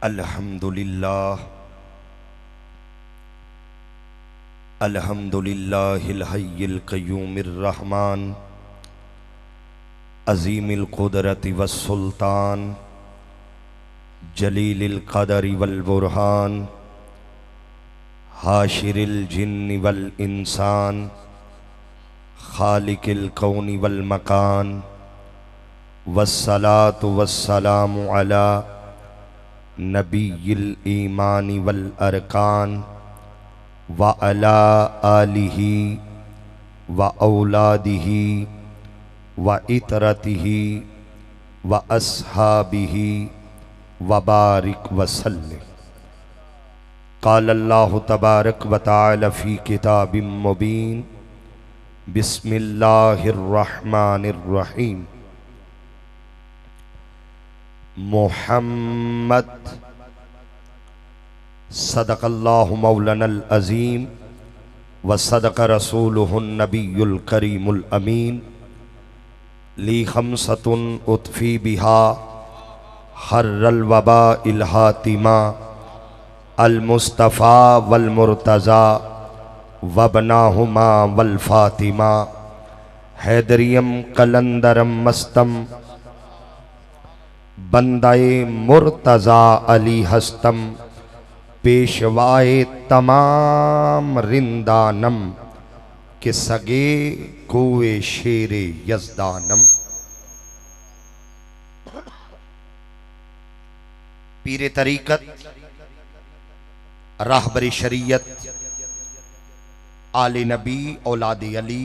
अल्हम्दुलिल्लाह अल्हम्दुलिल्लाहिल हय्यिल क़य्यूमिर रहमान अज़ीमिल क़ुदरति वस्सुल्तान जलीलिल क़दरि वल बुरहान हाशिरिल जिन्नि वल इंसान खालिकिल कौनि वल मकान वस्सलातु वस्सलामु अला नबिय्यिल ईमानि वल अरकान व अला आलिही व औलादिही व इतरतिही व अस्हाबिही व बारिक वसल्लिम। क़ाल अल्लाहु तबारक व तआला फ़ी किताबिम मुबीन बिस्मिल्लाहिर रहमानिर रहीम। मुहम्मद सदक़ल्लाहु मौलानल अज़ीम व सदक़ रसूलुहुन नबियुल करीमुल अमीन। ली खमसतुन उतफ़ी बिहा हर्रल वबा इल हातिमा अल मुस्तफ़ा वल मुर्तज़ा वबनाहुमा वल फातिमा हैदरियम कलंदरम मस्तम बंदाए मुर्तज़ा अली हस्तम पेशवाए तमाम रिंदानम के सगे कुए शेरे यज़दानम। पीरे तरीक़त राहबरी शरीयत आले नबी औलाद अली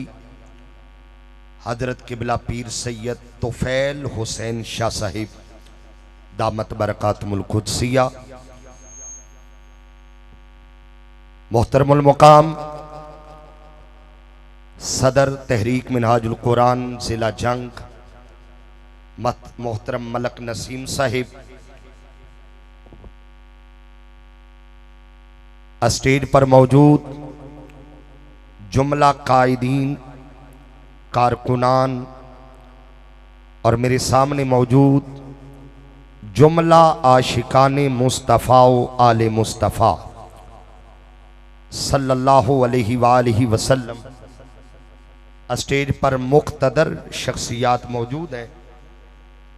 हजरत किबला पीर सैयद तुफैल हुसैन शाह साहिब दामत बरकातुल कुद्सिया मोहतरमुल मुकाम सदर तहरीक मिनहाजुल कुरान जिला जंग मोहतरम मलक नसीम साहिब स्टेज पर मौजूद जुमला कायदीन कारकुनान और मेरे सामने मौजूद जुमला आशिकाने मुस्तफ़ा आले मुस्तफ़ा सल्लल्लाहु अलैहि वालिहि वसल्लम स्टेज पर मुख्तदर शख्सियात मौजूद हैं,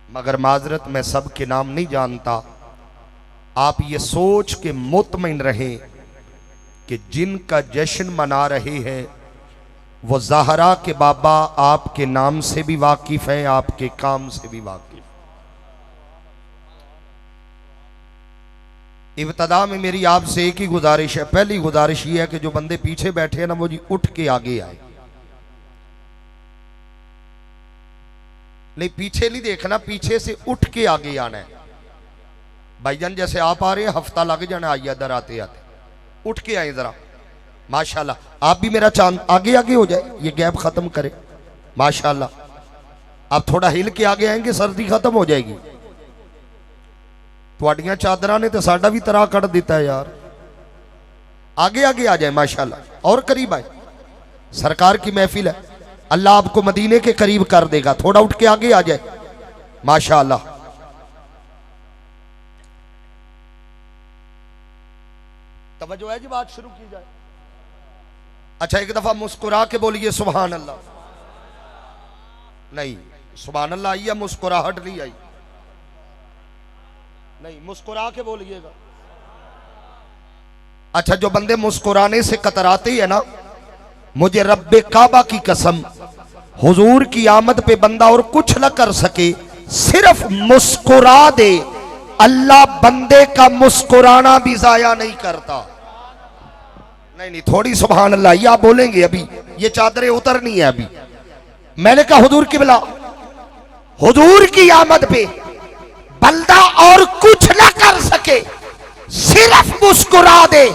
मगर माजरत मैं सब के नाम नहीं जानता। आप ये सोच के मुतमईन रहें कि जिनका जश्न मना रहे हैं वो ज़हरा के बाबा आपके नाम से भी वाकिफ हैं, आपके काम से भी वाकिफ। इब्तदा में मेरी आपसे एक ही गुजारिश है। पहली गुजारिश ये है कि जो बंदे पीछे बैठे हैं ना वो जी उठ के आगे आए। नहीं, पीछे नहीं देखना, पीछे से उठ के आगे आना है। भाईजान जैसे आप आ रहे हैं हफ्ता लग जाना आइए इधर आते आते, उठ के आए जरा। माशाल्लाह आप भी मेरा चांद आगे आगे हो जाए, ये गैप खत्म करे। माशाल्लाह आप थोड़ा हिल के आगे आएंगे सर्दी खत्म हो जाएगी। तुहाडियां चादरां ने तो साडा भी तरा कट दिता है यार। आगे आगे आ जाए माशाल्लाह, और करीब आए। सरकार की महफिल है, अल्लाह आपको मदीने के करीब कर देगा। थोड़ा उठ के आगे आ जाए माशाल्लाह। तवज्जो है जी, बात शुरू की जाए। अच्छा एक दफा मुस्कुरा के बोलिए सुभान अल्लाह। नहीं, सुभान अल्लाह आई है, मुस्कुराहट नहीं आई। नहीं, मुस्कुरा के बोलिएगा। अच्छा जो बंदे मुस्कुराने से कतराते हैं ना, मुझे रब्बे काबा की कसम, हुजूर की आमद पे बंदा और कुछ न कर सके, सिर्फ मुस्कुरा दे, अल्लाह बंदे का मुस्कुराना भी जाया नहीं करता। नहीं नहीं, थोड़ी सुभान अल्लाह ये आप बोलेंगे। अभी ये चादरें उतरनी है। अभी मैंने कहा हुजूर की बिला, हुजूर की आमद पे बंदा और कुछ न कर सके, सिर्फ मुस्कुरा दे,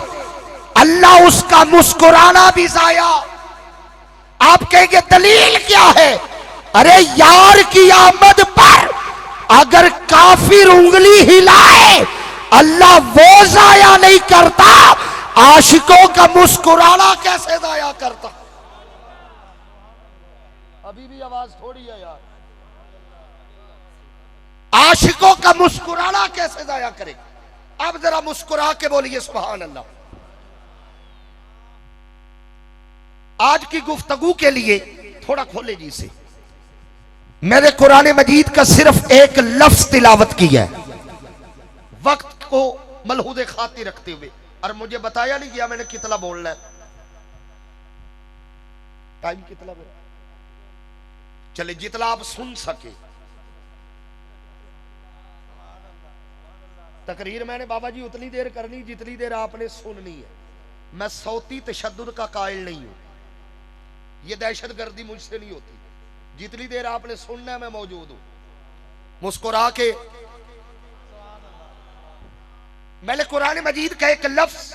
अल्लाह उसका मुस्कुराना भी जाया। आप कहेंगे दलील क्या है? अरे यार की आमद पर अगर काफिर उंगली हिलाए, अल्लाह वो जाया नहीं करता, आशिकों का मुस्कुराना कैसे जाया करता? अभी भी आवाज थोड़ी है यार। आशिकों का मुस्कुराना कैसे जाया करे? अब जरा मुस्कुरा के बोलिए सुभान अल्लाह। आज की गुफ्तगू के लिए थोड़ा खोले जी से, मैंने कुरान मजीद का सिर्फ एक लफ्ज तिलावत किया है वक्त को मलहूदे खाती रखते हुए, और मुझे बताया नहीं गया मैंने कितना बोलना है, टाइम कितना मेरा, चले जितना आप सुन सके। तकरीर मैंने बाबा जी उतनी देर करनी जितनी देर आपने सुननी है। मैं सौती तशद्दुद का कायल नहीं हूं, ये दहशतगर्दी मुझसे नहीं होती। जितनी देर आपने सुनना है मैं मौजूद हूं। मुस्कुरा के मैंने कुरान मजीद का एक लफ्ज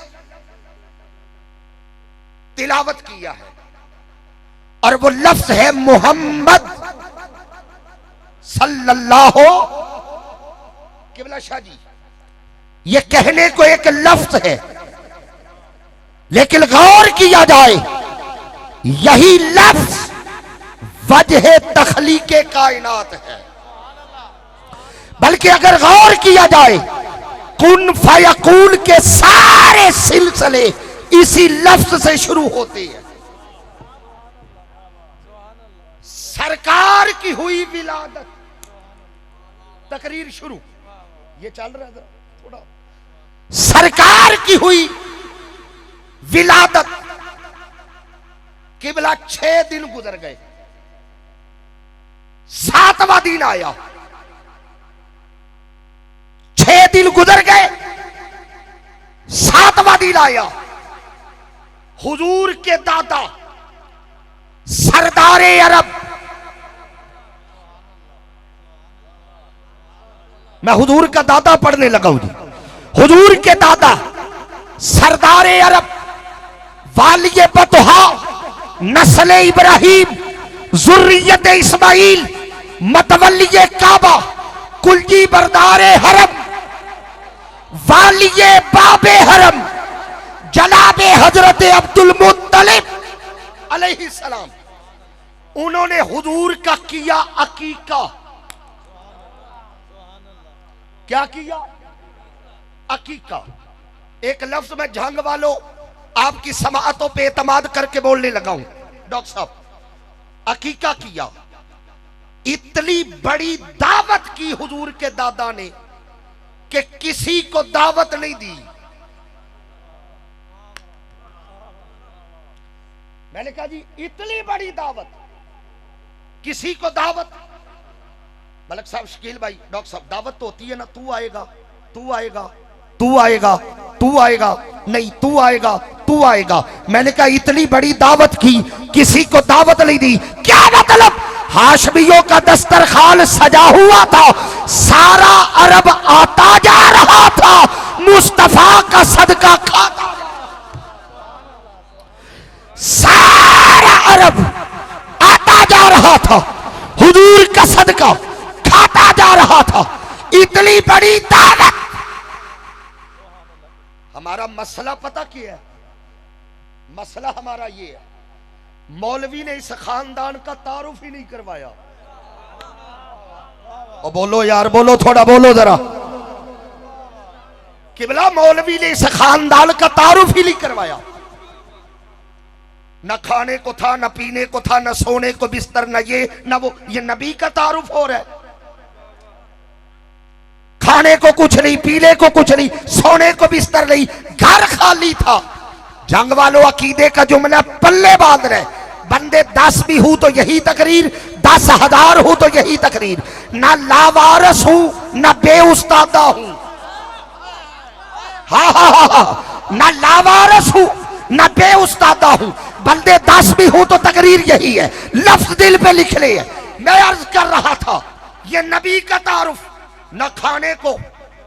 तिलावत किया है और वो लफ्ज है मोहम्मद सल्लल्लाहु किबला शाह जी। ये कहने को एक लफ्ज है, लेकिन गौर किया जाए यही लफ्ज वजह तखलीके कायनात है। बल्कि अगर गौर किया जाए कुन फयकून के सारे सिलसिले इसी लफ्ज से शुरू होते हैं। सरकार की हुई विलादत, तकरीर शुरू, ये चल रहा था थोड़ा। सरकार की हुई विलादत, किबला 6 दिन गुजर गए, 7वां दिन आया, 6 दिन गुजर गए, 7वां दिन आया। हुजूर के दादा सरदारे अरब, मैं हुजूर का दादा पढ़ने लगा हूं जी। हुजूर के दादा सरदारे अरब वालिये बतहा नस्ल इब्राहिम जुर्रियत इस्माइल मतवल्लिये काबा कुलजी बरदारे हरम वालिये बाबे हरम जनाबे हजरत अब्दुल मुत्तलिब अलैहि सलाम, उन्होंने हुजूर का किया अकीका। क्या किया? अकीका। एक लफ्ज में झंग वालों आपकी समाअतों पे एतमाद करके बोलने लगा हूं। डॉक्टर साहब, अकीका किया, इतनी बड़ी दावत की हुजूर के दादा ने कि किसी को दावत नहीं दी। मैंने कहा जी इतनी बड़ी दावत, किसी को दावत। मलक साहब, शकील भाई, डॉक्टर साहब, दावत तो होती है ना, तू आएगा, तू आएगा, तू आएगा, तू आएगा, नहीं तू आएगा, तू आएगा। मैंने कहा इतनी बड़ी दावत की, किसी को दावत नहीं दी। क्या मतलब? हाशमियों का दस्तरखान सजा हुआ था, सारा अरब आता जा रहा था, मुस्तफा का सदका खाता, सारा अरब आता जा रहा था, हुजूर का सदका खाता जा रहा था। इतनी बड़ी दावत। हमारा मसला पता क्या है? मसला हमारा ये है, मौलवी ने इस खानदान का तारुफ ही नहीं करवाया। और बोलो यार, बोलो, थोड़ा बोलो जरा। किबला मौलवी ने इस खानदान का तारुफ ही नहीं करवाया। न खाने को था, न पीने को था, न सोने को बिस्तर, न ये न वो। ये नबी का तारुफ हो रहा है। खाने को कुछ नहीं, पीने को कुछ नहीं, सोने को बिस्तर नहीं, घर खाली था। जंग वालों अकीदे का जुमला पल्ले बांध रहे। बंदे 10 भी हूं तो यही तकरीर, 10,000 हूं तो यही तकरीर। ना लावारस हूं, ना बेउस्तादा हूं। हा, ना लावारस हूं, ना बेउस्तादा हूं। बंदे 10 भी हूं तो तकरीर यही है। लफ्ज दिल पे लिख ले। मैं अर्ज कर रहा था, ये नबी का तारुफ, न खाने को,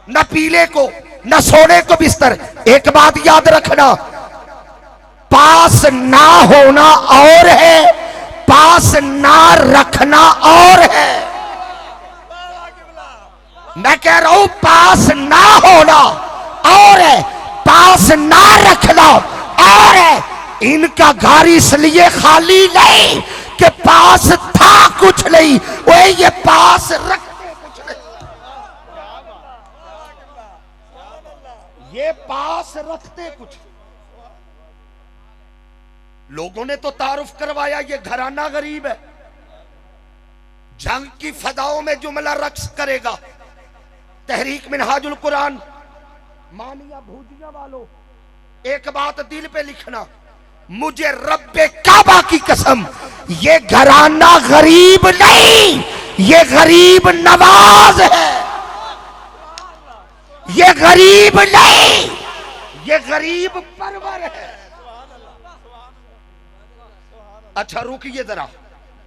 न पीने को, न सोने को बिस्तर। एक बात याद रखना, पास ना होना और है, पास ना रखना और है। मैं कह रहा हूं पास ना होना और है, पास ना रखना और है। इनका घर इसलिए खाली नहीं कि पास था कुछ नहीं, वो ये पास रखते कुछ नहीं। ये पास रखते कुछ। लोगों ने तो तारुफ करवाया ये घराना गरीब है, जंग की फदाओं में जुमला रक्स करेगा। तहरीक मिनहाजुल कुरान, मानिया भूजिया वालों, एक बात दिल पे लिखना, मुझे रब्बे काबा की कसम, ये घराना गरीब नहीं, ये गरीब नवाज है। ये गरीब नहीं, ये गरीब परवर है। अच्छा रुकिए जरा,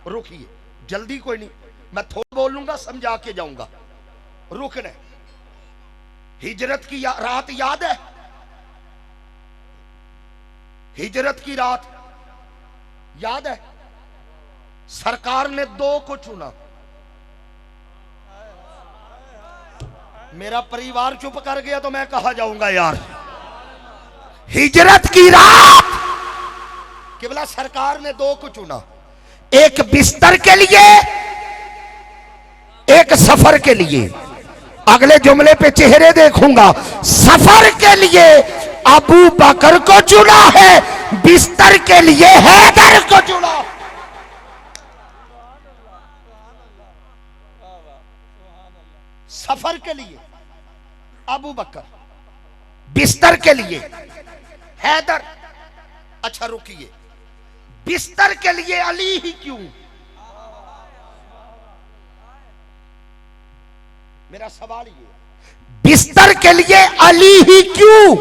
रुकिए, जल्दी कोई नहीं, मैं थोड़ा बोलूंगा समझा के जाऊंगा। रुकने, हिजरत की रात याद है? हिजरत की रात याद है? सरकार ने 2 को चुना। मेरा परिवार चुप कर गया तो मैं कहा जाऊंगा यार। हिजरत की रात केवल सरकार ने 2 को चुना, एक बिस्तर के लिए, एक सफर के लिए। अगले जुमले पे चेहरे देखूंगा। सफर के लिए अबू बकर को चुना है, बिस्तर के लिए हैदर को चुना। सफर के लिए अबू बकर, बिस्तर के लिए हैदर। अच्छा रुकिए, बिस्तर के लिए अली ही क्यों? मेरा सवाल ये, बिस्तर के लिए अली ही क्यों?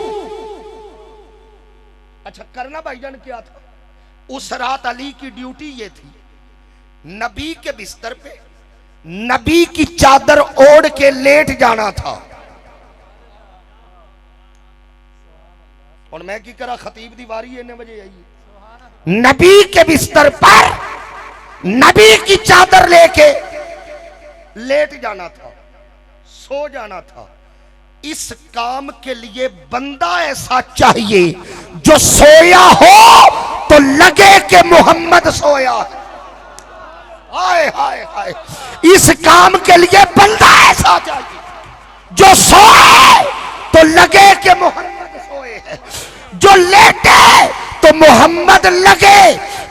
अच्छा करना भाईजान क्या था? उस रात अली की ड्यूटी ये थी, नबी के बिस्तर पे नबी की चादर ओढ़ के लेट जाना था। और मैं की करा खतीब दीवारी इतने बजे आई, नबी के बिस्तर पर नबी की चादर लेके लेट जाना था, सो जाना था। इस काम के लिए बंदा ऐसा चाहिए जो सोया हो तो लगे कि मोहम्मद सोया है। हाय हाय हाय, इस काम के लिए बंदा ऐसा चाहिए जो सोए तो लगे कि मोहम्मद सोए है, जो लेटे तो मोहम्मद लगे,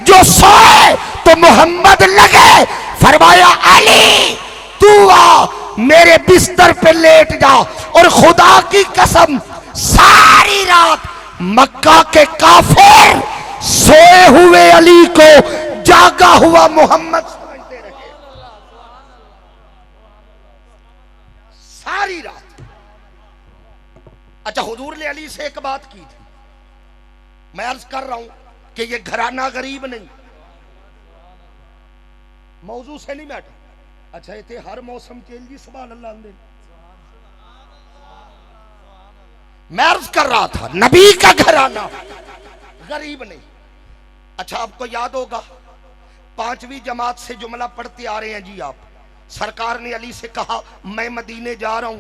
जो सोए तो मोहम्मद लगे। फरमाया अली तू आ मेरे बिस्तर पे लेट जा। और खुदा की कसम सारी रात मक्का के काफिर सोए हुए अली को जागा हुआ मोहम्मद समझते रहे सारी रात। अच्छा हुजूर ने अली से एक बात की थी, मैं अर्ज कर रहा हूं कि ये घराना गरीब नहीं, मौजू से नहीं बैठा। अच्छा इतने हर मौसम के लिए सुभान अल्लाह दे। मैं अर्ज कर रहा था नबी का घराना गरीब नहीं। अच्छा आपको याद होगा 5वीं जमात से जुमला पढ़ते आ रहे हैं जी आप। सरकार ने अली से कहा मैं मदीने जा रहा हूं,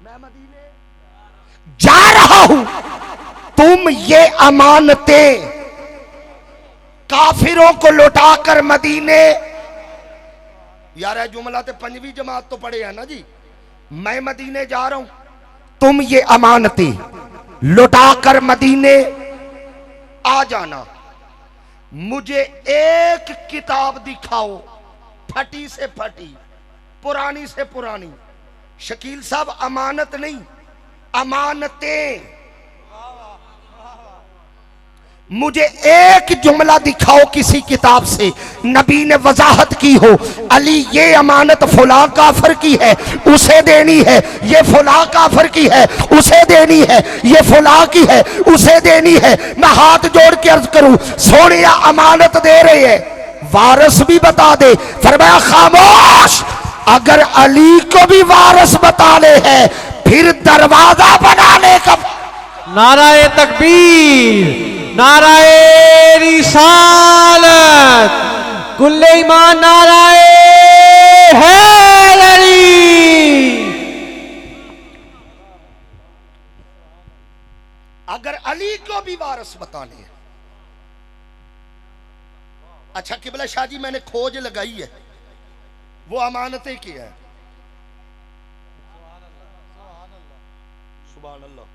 मैं मदीने जा रहा हूं, तुम ये अमानतें काफिरों को लौटाकर मदीने। यार जुमला तो 5वीं जमात तो पढ़े है ना जी। मैं मदीने जा रहा हूं, तुम ये अमानतें लौटाकर मदीने आ जाना। मुझे एक किताब दिखाओ, फटी से फटी, पुरानी से पुरानी। शकील साहब अमानत नहीं, अमानतें। मुझे एक जुमला दिखाओ किसी किताब से नबी ने वजाहत की हो अली ये अमानत फुला काफर की है उसे देनी है, ये फुला काफर की है उसे देनी है, ये फुला की है उसे देनी है। मैं हाथ जोड़ के अर्ज करूं सोनिया अमानत दे रहे हैं, वारस भी बता दे। फरमाया खामोश, अगर अली को भी वारस बताने हैं फिर दरवाजा बनाने का। नाराए तकबीर, नाराए रिसालत, कुल्ले ईमान, नाराए हैदरी। अगर अली को भी वारस बताने हैं। अच्छा किबला शाह जी मैंने खोज लगाई है, वो अमानतें क्या है? सुभान अल्लाह।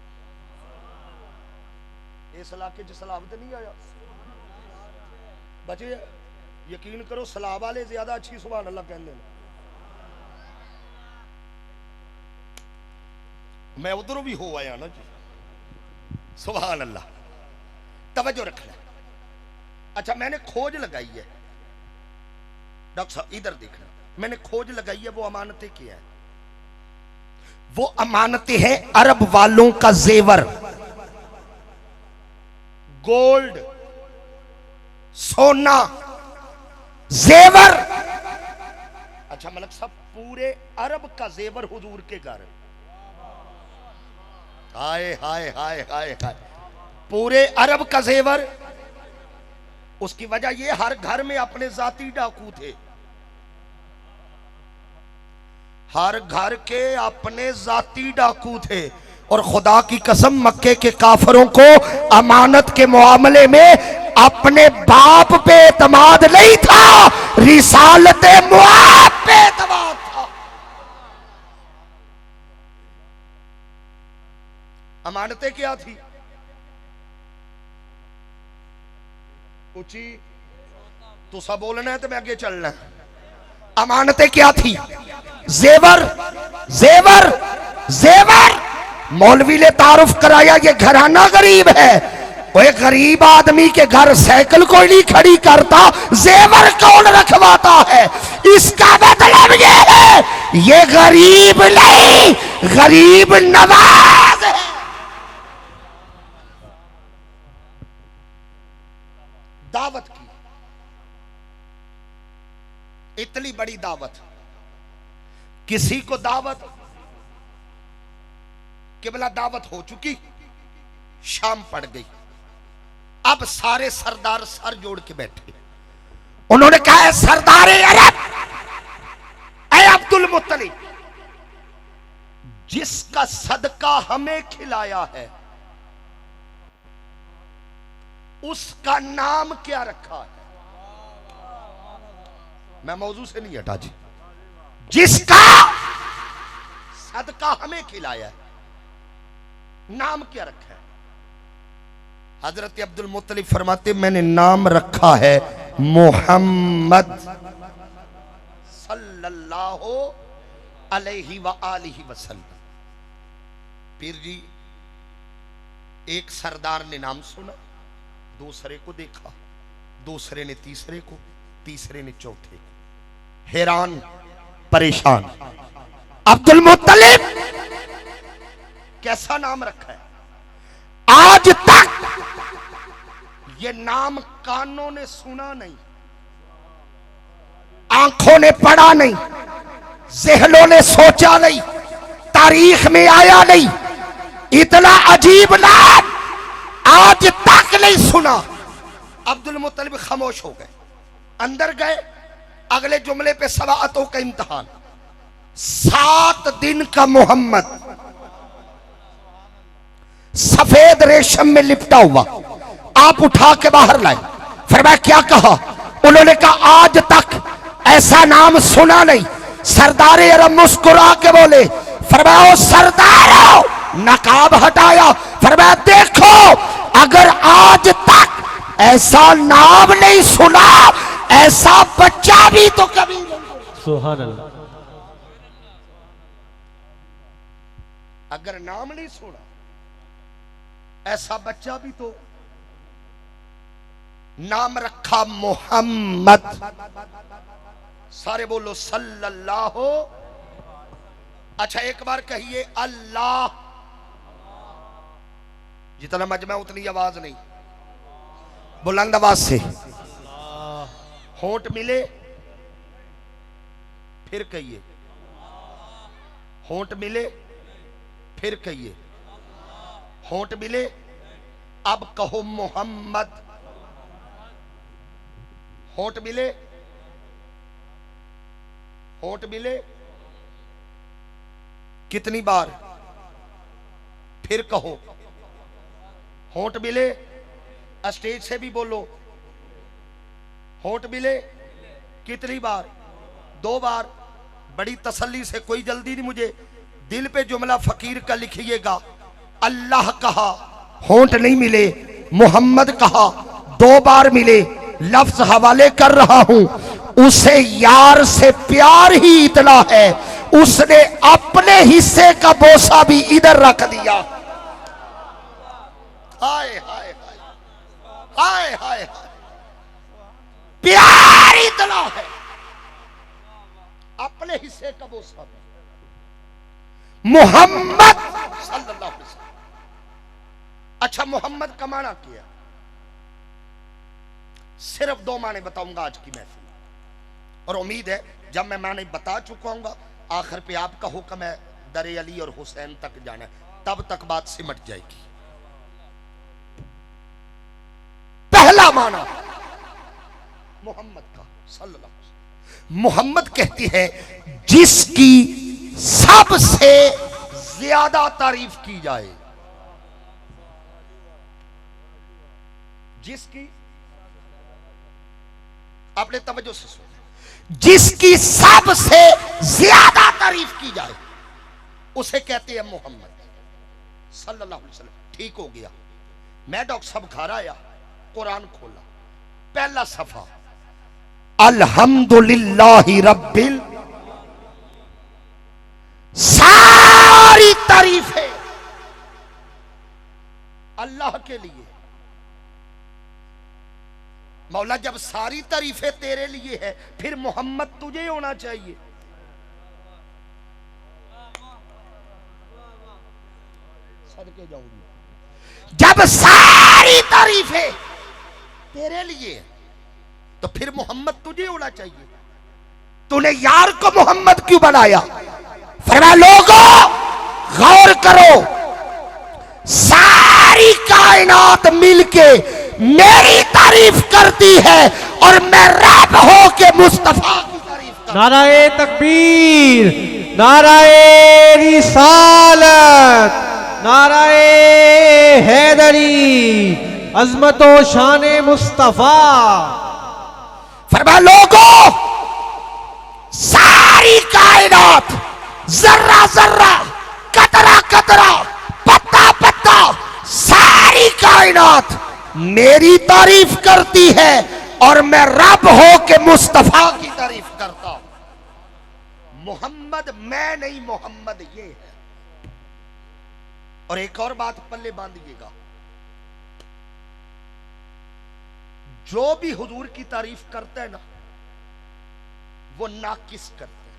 इस इलाके च सलाब तो नहीं आया बचे। यकीन करो सलाब वाले ज्यादा अच्छी सुभान अल्लाह कहते हैं। मैं उधरों भी हो आया ना जी, सुभान अल्लाह। तवज्जो रखना। अच्छा मैंने खोज लगाई है डॉक्टर साहब, इधर देखना, मैंने खोज लगाई है। वो अमानतें क्या है? वो अमानतें हैं अरब वालों का जेवर, गोल्ड, सोना, जेवर। अच्छा मलक साहब, पूरे अरब का जेवर हुजूर के घर। हाय हाय हाय हाय हाय, पूरे अरब का जेवर। उसकी वजह यह हर घर में अपने जाती डाकू थे, हर घर के अपने जाती डाकू थे। और खुदा की कसम मक्के के काफरों को अमानत के मामले में अपने बाप पे एतमाद नहीं था, रिसालत मुआब पे एतमाद था। अमानतें क्या थी? ऊंची तो सब बोलना है तो मैं आगे चलना है। अमानतें क्या थी? जेवर, जेवर, जेवर। मौलवी ने तारुफ कराया ये घराना गरीब है। कोई गरीब आदमी के घर साइकिल कोई नहीं खड़ी करता, जेवर कौन रखवाता है? इसका मतलब ये है ये गरीब नहीं, गरीब नवाज है। दावत की इतनी बड़ी दावत, किसी को दावत केवल दावत हो चुकी, शाम पड़ गई। अब सारे सरदार सर जोड़ के बैठे। उन्होंने कहा सरदार अरब, ऐ अब्दुल मुत्तलिब, जिसका सदका हमें खिलाया है उसका नाम क्या रखा है? मैं मौजू से नहीं हटा जी। जिसका सदका हमें खिलाया है नाम क्या रखा है? हजरत अब्दुल मुत्तलिब फरमाते मैंने नाम रखा है मोहम्मद सल्लल्लाहु अलैहि व आलिहि वसल्लम। पीर जी, एक सरदार ने नाम सुना, दूसरे को देखा, दूसरे ने तीसरे को, तीसरे ने चौथे को। हैरान परेशान, अब्दुल मुत्तलिब कैसा नाम रखा है? आज तक ये नाम कानों ने सुना नहीं, आंखों ने पढ़ा नहीं, ज़हनों ने सोचा नहीं, तारीख में आया नहीं। इतना अजीब नाम आज तक नहीं सुना। अब्दुल मुत्तलिब खामोश हो गए, अंदर गए। अगले जुमले पे सवाअतों का इम्तिहान। 7 दिन का मोहम्मद सफेद रेशम में लिपटा हुआ आप उठा के बाहर लाए। फिर मैं क्या कहा? उन्होंने कहा आज तक ऐसा नाम सुना नहीं। सरदार अरब मुस्कुरा के बोले, फरमाया सरदार, नकाब हटाया। फरमाया देखो, अगर आज तक ऐसा नाम नहीं सुना, ऐसा बच्चा भी तो कभी नहीं। सुभान अल्लाह। अगर नाम नहीं सुना, ऐसा बच्चा भी तो। नाम रखा मोहम्मद। सारे बोलो सल्लल्लाहु। अच्छा एक बार कहिए अल्लाह। जितना मजमा उतनी आवाज नहीं, बुलंद आवाज से। होंठ मिले फिर कहिए, होंठ मिले फिर कहिए, होंठ मिले। अब कहो मोहम्मद। होंठ मिले, होंठ मिले। कितनी बार? फिर कहो। होंठ मिले, स्टेज से भी बोलो। होंठ मिले कितनी बार? 2 बार। बड़ी तसल्ली से, कोई जल्दी नहीं मुझे। दिल पे जुमला फकीर का लिखिएगा। अल्लाह कहा, होंठ नहीं मिले। मोहम्मद कहा, 2 बार मिले। लफ्ज हवाले कर रहा हूं। उसे यार से प्यार ही इतना है, उसने अपने हिस्से का बोसा भी इधर रख दिया। हाय हाय हाय हाय हाय हाय, प्यार इतना है, अपने हिस्से का बोसा भी। मोहम्मद सल्लल्लाहु अलैहि वसल्लम। अच्छा, मोहम्मद का माना किया, सिर्फ 2 माने बताऊंगा आज की महफिल, और उम्मीद है जब मैं माने बता चुका हूंगा, आखिर पे आपका हुक्म है दरे अली और हुसैन तक जाना है, तब तक बात सिमट जाएगी। पहला माना मोहम्मद का सल्लल्लाहु अलैहि वसल्लम, मोहम्मद कहती है जिसकी सबसे ज्यादा तारीफ की जाए, जिसकी, आपने तवज्जो से सुना, जिसकी सबसे ज्यादा तारीफ की जाए उसे कहते हैं मोहम्मद सल्लल्लाहु अलैहि वसल्लम। ठीक हो गया। मैं डॉक्टर साहब घर आया, कुरान खोला, पहला सफा, अल्हम्दुलिल्लाहि रब्बिल, सारी तारीफें अल्लाह के लिए। मौला जब सारी तारीफें तेरे लिए है, फिर मोहम्मद तुझे होना चाहिए। सदके जाऊंगी। जब सारी तारीफें तेरे लिए तो फिर मोहम्मद तुझे होना चाहिए। तूने यार को मोहम्मद क्यों बनाया? फरमाया लोगों गौर करो, सारी कायनात मिलके मेरी तारीफ करती है और मैं रब हो के मुस्तफा की तारीफ करता हूं। नाराए तकबीर, नाराए रिसालत, नाराए हैदरी, अजमतो शाने मुस्तफा। फरमाया लोगों, सारी कायनात, जर्रा जर्रा, कतरा कतरा, पत्ता पत्ता, सारी कायनात मेरी तारीफ करती है और मैं रब हो के मुस्तफा की तारीफ करता हूं। मोहम्मद मैं नहीं, मोहम्मद ये है। और एक और बात पल्ले बांधिएगा, जो भी हुजूर की तारीफ करता है ना, वो नाकिस करता है।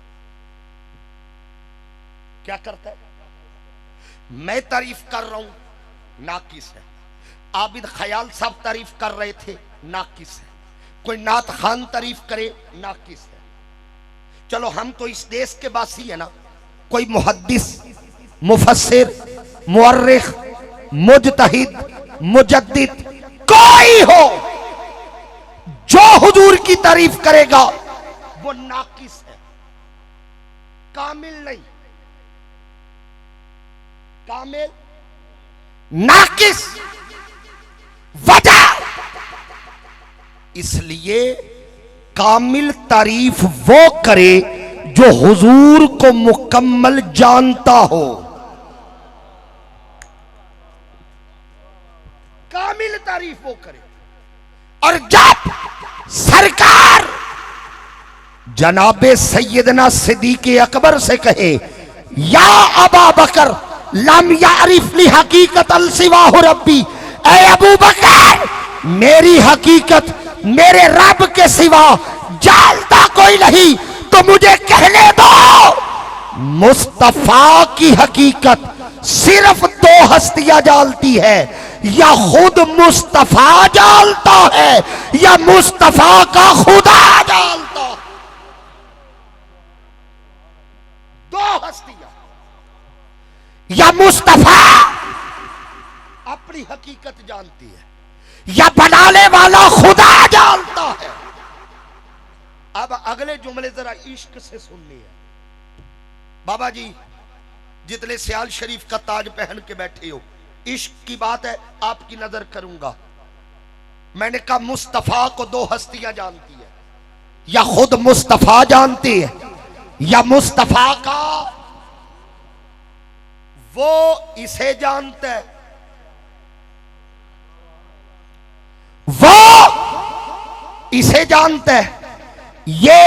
क्या करता है? मैं तारीफ कर रहा हूं, नाकिस है। आबिद ख्याल साहब तारीफ कर रहे थे, नाकिस है। कोई नात खान तारीफ करे, नाकिस है। चलो हम तो इस देश के वासी है ना, कोई मुहद्दिस, मुफस्सिर, मुअर्रिख, मुजतहिद, मुजद्दिद कोई हो, जो हुजूर की तारीफ करेगा वो नाकिस है, कामिल नहीं। कामिल, नाकिस। वजह इसलिए कामिल तारीफ वो करे जो हुजूर को मुकम्मल जानता हो। कामिल तारीफ वो करे। और जब सरकार जनाबे सैयदना सिद्दीक़ अकबर से कहे, या अबा बकर लम यारिफ ली हकीकत अल सिवाहु रब्बी, ऐ अबू बकर मेरी हकीकत मेरे रब के सिवा जानता कोई नहीं, तो मुझे कहने दो मुस्तफा की हकीकत सिर्फ 2 हस्तियां जानती है, या खुद मुस्तफा जानता है या मुस्तफा का खुदा जानता। 2 हस्तियां, या मुस्तफा अपनी हकीकत जानती है या बनाने वाला खुदा जानता है। अब अगले जुमले जरा इश्क से सुननी है। बाबा जी जितने सियाल शरीफ का ताज पहन के बैठे हो, इश्क की बात है, आपकी नजर करूंगा। मैंने कहा मुस्तफा को 2 हस्तियां जानती है, या खुद मुस्तफा जानती है या मुस्तफा का वो इसे जानता है, वो इसे जानता है, ये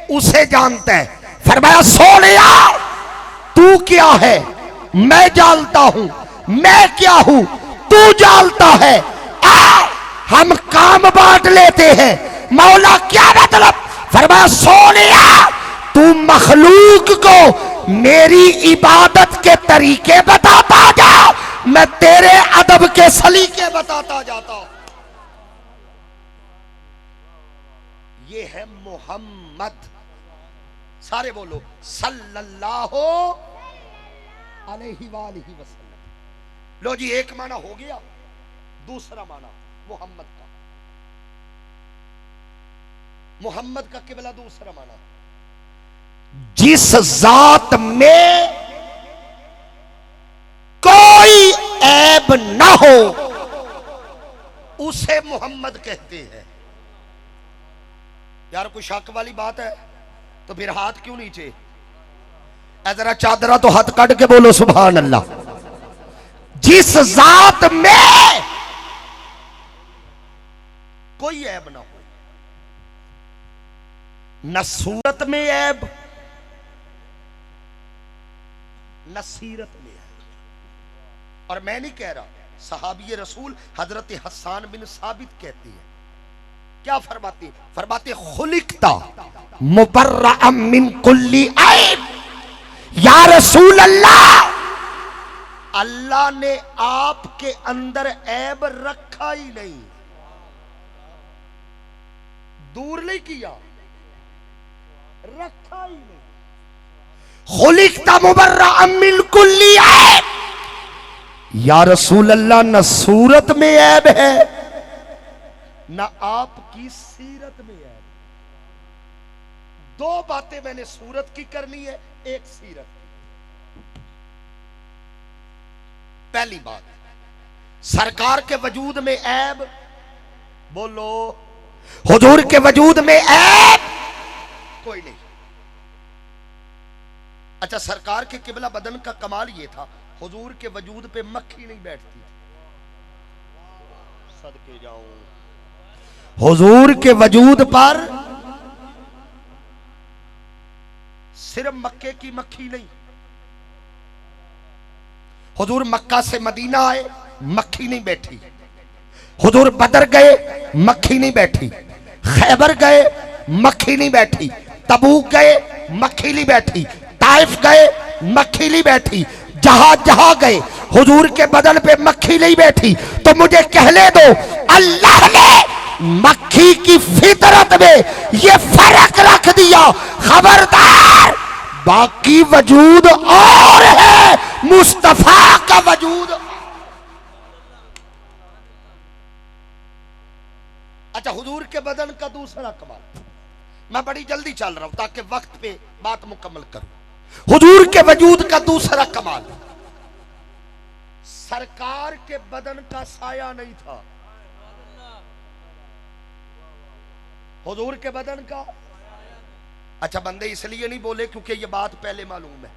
उसे जानता है। फरमाया सोनिया तू क्या है मैं जानता हूं, मैं क्या हूं तू जानता है, आ हम काम बांट लेते हैं। मौला क्या मतलब? फरमाया सोनिया तू मखलूक को मेरी इबादत के तरीके बताता जा, मैं तेरे अदब के सलीके बताता जाता हूं। ये है मोहम्मद। सारे बोलो सल्लल्लाहु अलैहि वसल्लम। लो जी एक माना हो गया, दूसरा माना मोहम्मद का। मोहम्मद का किबला दूसरा माना, जिस जात में कोई ऐब ना हो उसे मोहम्मद कहते हैं। यार कोई शक वाली बात है तो फिर हाथ क्यों नीचे? जरा चादरा तो हाथ काट के बोलो सुभान अल्लाह। जिस जात में कोई ऐब ना हो, न सूरत में ऐब न सीरत में ऐब। और मैं नहीं कह रहा, सहाबी रसूल हजरत हसन बिन साबित कहती है, क्या फरमाती? फरमाते खुलिकता मुबर्रअम मिन कुल्ली ऐब। या रसूल अल्लाह, अल्लाह ने आपके अंदर ऐब रखा ही नहीं, दूर नहीं किया, रखा ही नहीं। खुलिकता मुबर्रअम मिन कुल्ली ऐब। या रसूल अल्लाह न सूरत में ऐब है ना आपकी सीरत में है। दो बातें मैंने सूरत की करनी है, एक सीरत की। पहली बात, सरकार के वजूद में ऐब, बोलो हुजूर के वजूद में ऐब कोई नहीं। अच्छा, सरकार के किबला बदन का कमाल यह था, हुजूर के वजूद पे मक्खी नहीं बैठती। सदके जाऊं, हुजूर के वजूद पर सिर्फ मक्के की मक्खी नहीं, हुजूर मक्का से मदीना आए मक्खी नहीं बैठी, हुजूर बदर गए मक्खी नहीं बैठी, खैबर गए मक्खी नहीं बैठी, तबूक गए मक्खी नहीं बैठी, ताइफ गए मक्खी नहीं बैठी। जहां जहां गए हुजूर के बदन पे मक्खी नहीं बैठी। तो मुझे कहने दो, अल्लाह ने मक्खी की फितरत में ये फर्क रख दिया, खबरदार बाकी वजूद और है, मुस्तफा का वजूद। अच्छा, हुजूर के बदन का दूसरा कमाल, मैं बड़ी जल्दी चल रहा हूं ताकि वक्त पे बात मुकम्मल करूं। हुजूर के वजूद का दूसरा कमाल, सरकार के बदन का साया नहीं था। हुजूर के बदन का, अच्छा बंदे इसलिए नहीं बोले क्योंकि ये बात पहले मालूम है,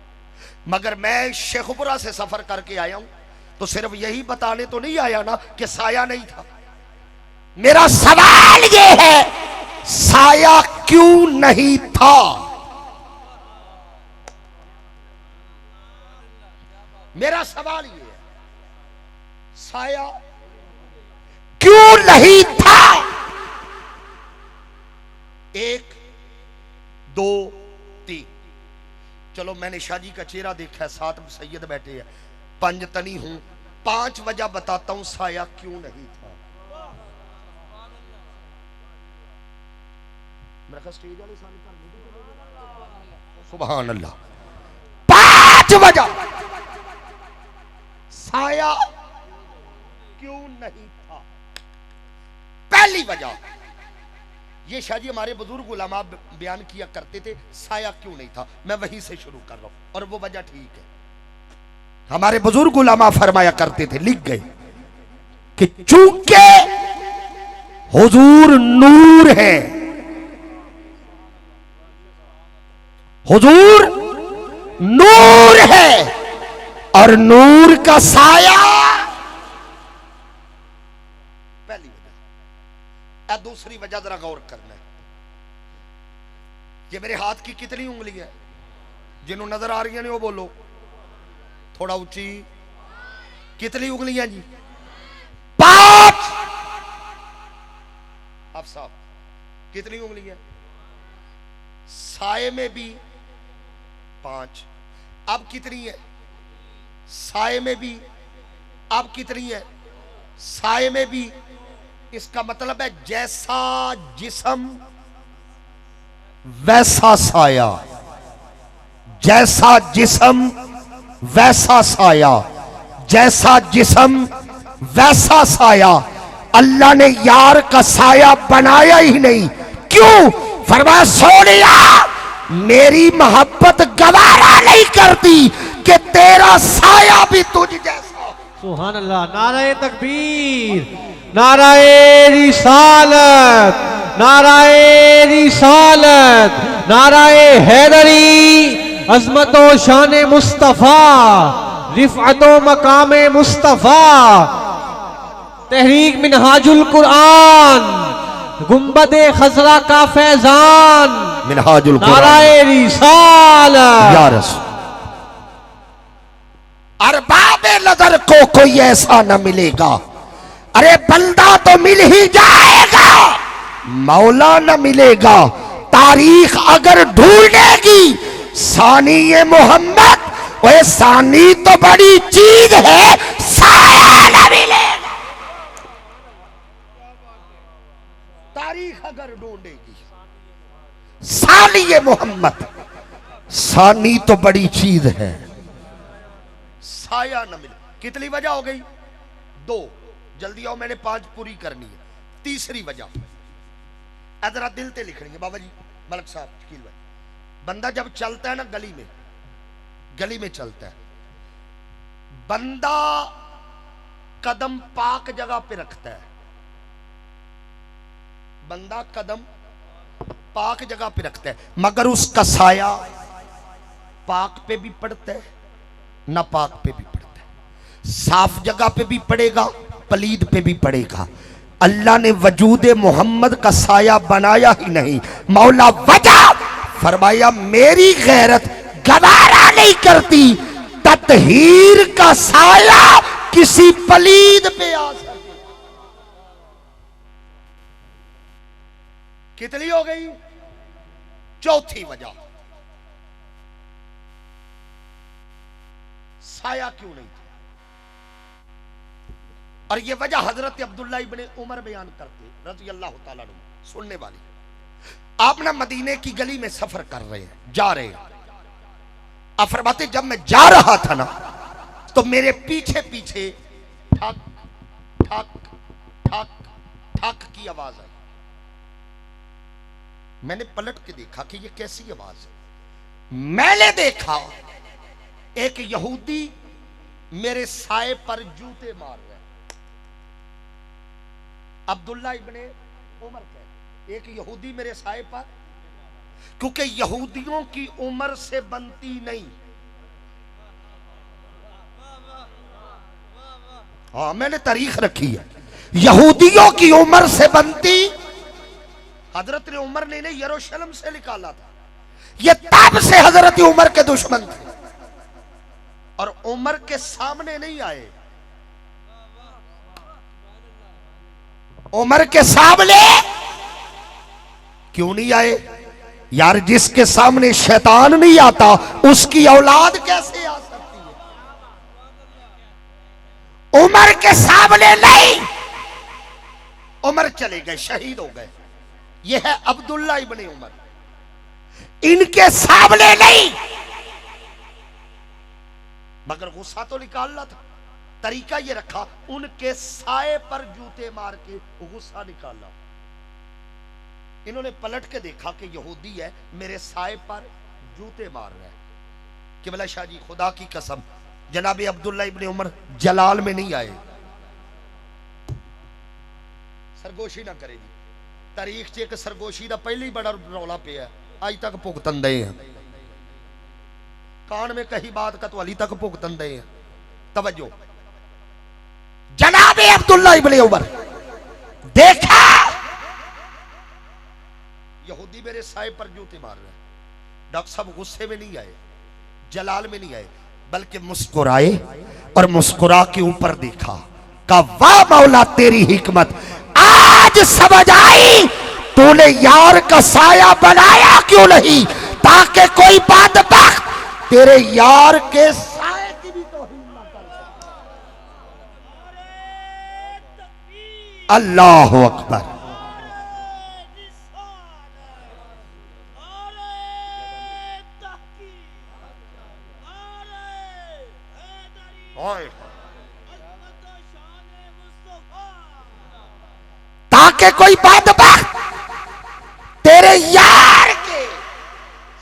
मगर मैं शेखपुरा से सफर करके आया हूं तो सिर्फ यही बताने तो नहीं आया ना कि साया नहीं था। मेरा सवाल ये है, साया क्यों नहीं था? मेरा सवाल ये है, साया क्यों नहीं था? एक दो तीन, चलो मैंने शाहजी का चेहरा देखा है, साथ सैयद बैठे हैं, पंजतनी हूं, 5 वजह बताता हूं साया क्यों नहीं था। मेरा स्टेज वाले सुभान अल्लाह। 5 वजह साया क्यों नहीं था। पहली वजह, ये शायद हमारे बुजुर्ग उलमा बयान किया करते थे, साया क्यों नहीं था। मैं वहीं से शुरू कर रहा हूं और वो वजह ठीक है। हमारे बुजुर्ग उलमा फरमाया करते थे, लिख गए कि चूंकि हुजूर नूर है, हुजूर नूर है, और नूर का साया पहली वजह। दूसरी वजह जरा गौर करना है, ये मेरे हाथ की कितनी उंगली है? जिन्हों नजर आ रही है वो बोलो थोड़ा ऊंची। कितनी उंगलियां जी? 5। अब साहब कितनी उंगलियां? साए में भी 5। अब कितनी है? साए में भी। अब कितनी है? साए में भी। इसका मतलब है जैसा जिस्म वैसा साया, जैसा जिस्म वैसा साया, जैसा जिस्म वैसा साया। अल्लाह ने यार का साया बनाया ही नहीं। क्यों? फरमाया सोनिया मेरी मोहब्बत गवारा नहीं करती कि तेरा साया भी तुझ जैसा। सुभान अल्लाह। नाराए तकबीर, नाराए रिसालत, नाराए रिसालत, नाराए हैदरी। अजमत व शान मुस्तफा, रिफअत व मकाम मुस्तफा। तहरीक मिनहाजुल कुरान, गुंबद खजरा का फैजान। मिनहाजुल कुरान, नाराए रिसालत या रसूल। अरबाबे नजर को कोई ऐसा न मिलेगा। अरे बंदा तो मिल ही जाएगा, मौला न मिलेगा। तारीख अगर ढूंढेगी सानी ये मोहम्मद, वह सानी तो बड़ी चीज है, साया न मिलेगा। तारीख अगर ढूंढेगी सानी ये मोहम्मद, सानी तो बड़ी चीज है, साया न मिले। कितनी वजह हो गई? 2। जल्दी आओ, मैंने 5 पूरी करनी है। तीसरी वजह जरा दिल ते लिखनी है बाबा जी, मलक साहब, शकील भाई। बंदा जब चलता है ना गली में चलता है, बंदा कदम पाक जगह पे रखता है। बंदा कदम पाक जगह पे रखता है, मगर उसका साया पाक पे भी पड़ता है, ना पाक पे भी पड़ता है। साफ जगह पे भी पड़ेगा, पलीद पे भी पड़ेगा। अल्लाह ने वजूद मोहम्मद का साया बनाया ही नहीं। मौला वजह फरमाया मेरी गैरत गवारा नहीं करती तत्हीर का साया किसी पलीद पे आ सके। कितनी हो गई? चौथी वजह, साया क्यों नहीं था? और ये वजह हजरत अब्दुल्ला इब्ने उमर बयान करते रज़ी अल्लाह तआला अन्हु। सुनने वाली, आप ना मदीने की गली में सफर कर रहे हैं, जा रहे हैं। आप फरमाते जब मैं जा रहा था ना तो मेरे पीछे पीछे ठक ठक ठक ठक की आवाज आई। मैंने पलट के देखा कि ये कैसी आवाज है। मैंने देखा एक यहूदी मेरे साए पर जूते मार रहा है। अब्दुल्ला इब्ने उमर कहते एक यहूदी मेरे साए पर, क्योंकि यहूदियों की उम्र से बनती नहीं। हाँ, मैंने तारीख रखी है, यहूदियों की उम्र से बनती। हजरत उमर ने इन्हें यरूशलेम से निकाला था। ये तब से हजरत उमर के दुश्मन थे और उमर के सामने नहीं आए। उमर के सामने क्यों नहीं आए? यार जिसके सामने शैतान नहीं आता उसकी औलाद कैसे आ सकती है? उमर के सामने नहीं, उमर चले गए, शहीद हो गए। यह है अब्दुल्ला इब्ने उमर। इनके सामने नहीं, मगर गुस्सा तो निकालना था। तरीका ये रखा, उनके साए पर जूते मार के गुस्सा निकाला। इन्होंने पलट के देखा कि यहूदी है मेरे साए पर जूते मार रहा है। कि बोला शाह जी खुदा की कसम जनाबे अब्दुल्ला इब्ने उमर जलाल में नहीं आए। सरगोशी ना करेगी तारीख च एक सरगोशी का पहले ही बड़ा रौला पिया, आज तक भुगतन दे हैं। कान में कही बात का तो अली तक भुगतन दे हैं। तवज्जो, जनाबे अब्दुल्ला इब्ने उमर देखा यहूदी मेरे साए पर जूते मार रहे हैं। डॉक्टर साहब गुस्से में नहीं आए, जलाल में नहीं आए, बल्कि मुस्कुराए और मुस्कुरा के ऊपर देखा, का वाह मौला तेरी हिकमत, आज समझ आई तूने यार का साया बनाया क्यों नहीं, ताकि कोई बदबख्त तेरे यार के साए की भी तौहीन न कर सके। अल्लाह अकबर। ताकि कोई बदबख्त तेरे यार के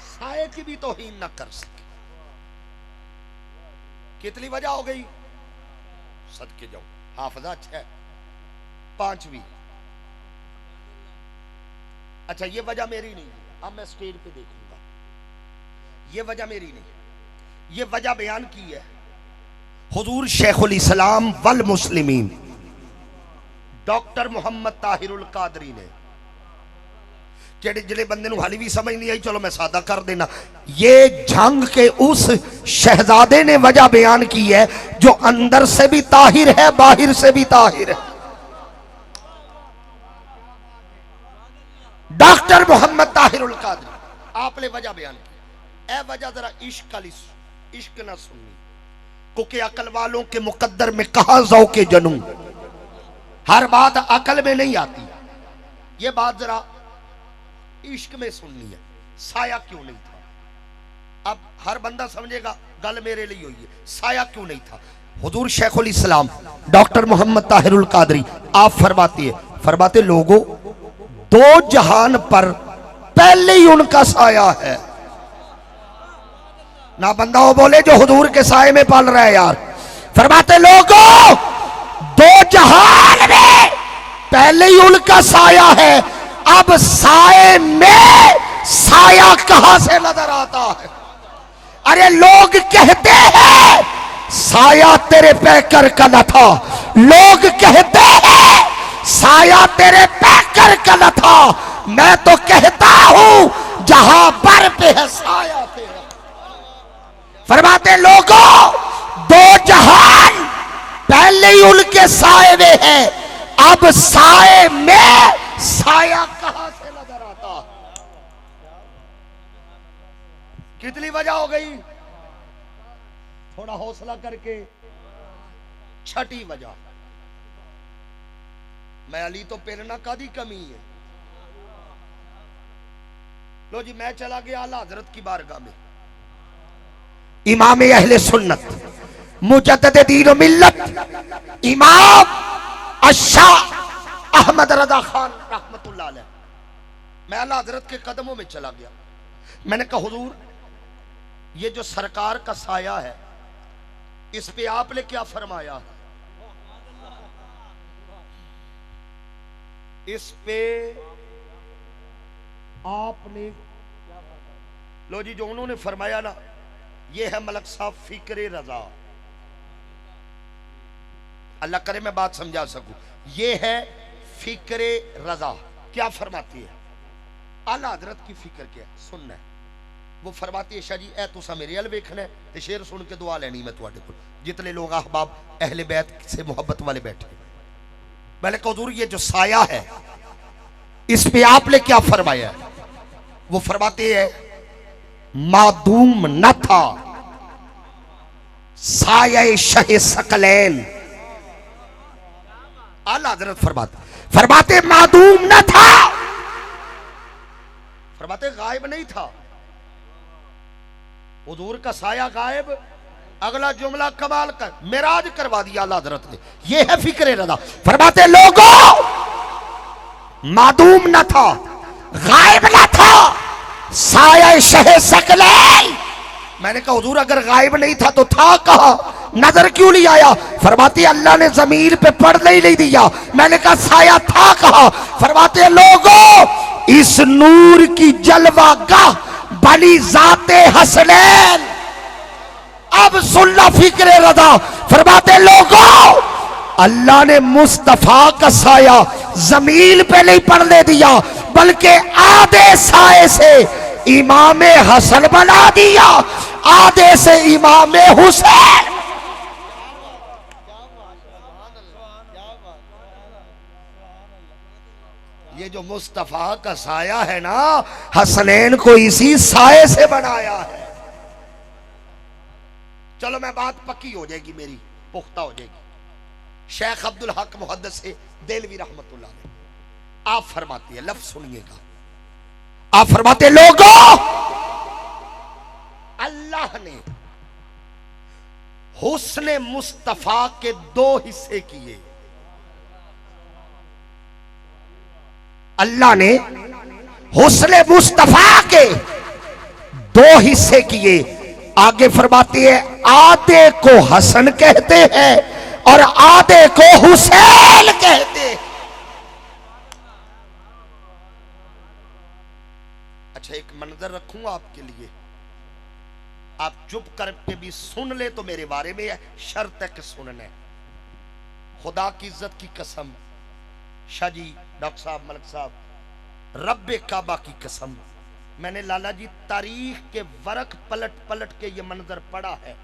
साए की भी तौहीन न कर सके। कितनी वजह हो गई? सदके जाओ हाफजा 6, 5वीं। अच्छा ये वजह मेरी नहीं, अब मैं स्टेज पे देखूंगा, ये वजह मेरी नहीं, ये वजह बयान की है हुजूर शेखुल इस्लाम वल मुस्लिमीन डॉक्टर मोहम्मद ताहिरुल कादरी ने। जिले बंदे हाली भी समझ नहीं आई, चलो मैं सादा कर देना, ये जंग के उस शहजादे ने वजह बयान की है जो अंदर से भी ताहिर है, बाहर से भी ताहिर है। डॉक्टर मोहम्मद ताहिरुल कादरी आपने वजह बयान की। ए वजह जरा इश्क ना सुननी, क्योंकि अकल वालों के मुकद्दर में कहा जाओ के जनू, हर बात अकल में नहीं आती, ये बात जरा इश्क में सुननी है। साया क्यों नहीं था? अब हर बंदा समझेगा गल मेरे लिए हुई है, साया क्यों नहीं था? हुजूर शेखुल इस्लाम डॉक्टर मोहम्मद ताहिरुल कादरी आप फरमाते लोगों दो जहान पर पहले ही उनका साया है। ना बंदा वो बोले जो हुजूर के साए में पल रहा है यार। फरमाते लोगों दो जहान में पहले ही उनका साया है, अब साए में साया कहां से नजर आता है? अरे लोग कहते हैं साया तेरे पैकर का न था, लोग कहते हैं साया तेरे पैकर का न था, मैं तो कहता हूं जहां पर पे है साया तेरा। फरमाते लोगों दो जहान पहले ही उनके साए में है, अब साए में साया कहां से नजर आता? कितनी वजह हो गई? थोड़ा हौसला करके छठी वजह, मैं अली तो पेरना कादी कमी है। लो जी मैं चला गया आला हजरत की बारगाह में, इमाम अहले सुन्नत मुजद्दिद दीन व मिल्लत इमाम अशाह अहमद रजा खान रहमतुल्लाह अलैह, मैं आला हजरत के कदमों में चला गया। मैंने कहा हुजूर ये जो सरकार का साया है इस पे आपने क्या फरमाया है? इस पे आपने लो जी जो उन्होंने फरमाया ना, ये है मलक साहब फिक्रे रजा। अल्लाह करे मैं बात समझा सकूं, ये है फिक्रे रजा। क्या फरमाती है? आला हजरत की फिक्र क्या है सुनना है। वो फरमाती है शाह जी ए तुसा मेरे अल वेखना है ते शेर सुन के दुआ लेनी मैं तुहाडे कोल, जितने लोग अहबाब अहले बैत से मोहब्बत वाले बैठे। मैंने कहा हुजूर ये जो साया है इस पे आपने क्या फरमाया है? वो फरमाते हैं मादूम न था साया शहे सकलैन। आला हजरत फरमाते मादूम न था, फरमाते गायब नहीं था। हुजूर का साया गायब। अगला जुमला कमाल कर मेराज करवा दिया आला हजरत ने, ये है फिक्रे रजा। फरमाते लोगों मादूम न था, गायब न था, साया शहे सकलैन। मैंने कहा हुजूर अगर गायब नहीं था तो था कहां, नजर क्यों नहीं आया? फरमाती अल्लाह ने जमीन पे पड़ने ही नहीं दिया। मैंने कहा साया था कहां? फरमाते लोगों इस नूर की जलवा गाह बनी जाते हसनैन। अब सुल्ला फिक्रे रदा फरमाते लोगों, अल्लाह ने मुस्तफा का साया जमीन पे नहीं पड़ने दिया, बल्कि आधे साए से इमाम हसन बना दिया, आधे से इमाम हुसैन। ये जो मुस्तफा का साया है ना, हसनैन को इसी साए से बनाया है। चलो मैं बात पक्की हो जाएगी, मेरी पुख्ता हो जाएगी। शेख अब्दुल हक मुहद्दिस देलवी रहमतुल्लाह अलैह आप फरमाती है, लफ्ज सुनिएगा, आप फरमाते लोगों, अल्लाह ने हुस्न मुस्तफा के दो हिस्से किए। अल्लाह ने हुस्न मुस्तफा के दो हिस्से किए। आगे फरमाती है, आधे को हसन कहते हैं और आधे को हुसैन कहते हैं। अच्छा एक मंजर रखूंगा आपके लिए, आप चुप करके भी सुन ले तो मेरे बारे में है, शर्त है कि सुनना है। खुदा की इज्जत की कसम, शाह जी, डॉक्टर साहब, मलिक साहब, रब्बे काबा की कसम, मैंने लाला जी तारीख के वरक पलट पलट के ये मंजर पढ़ा है,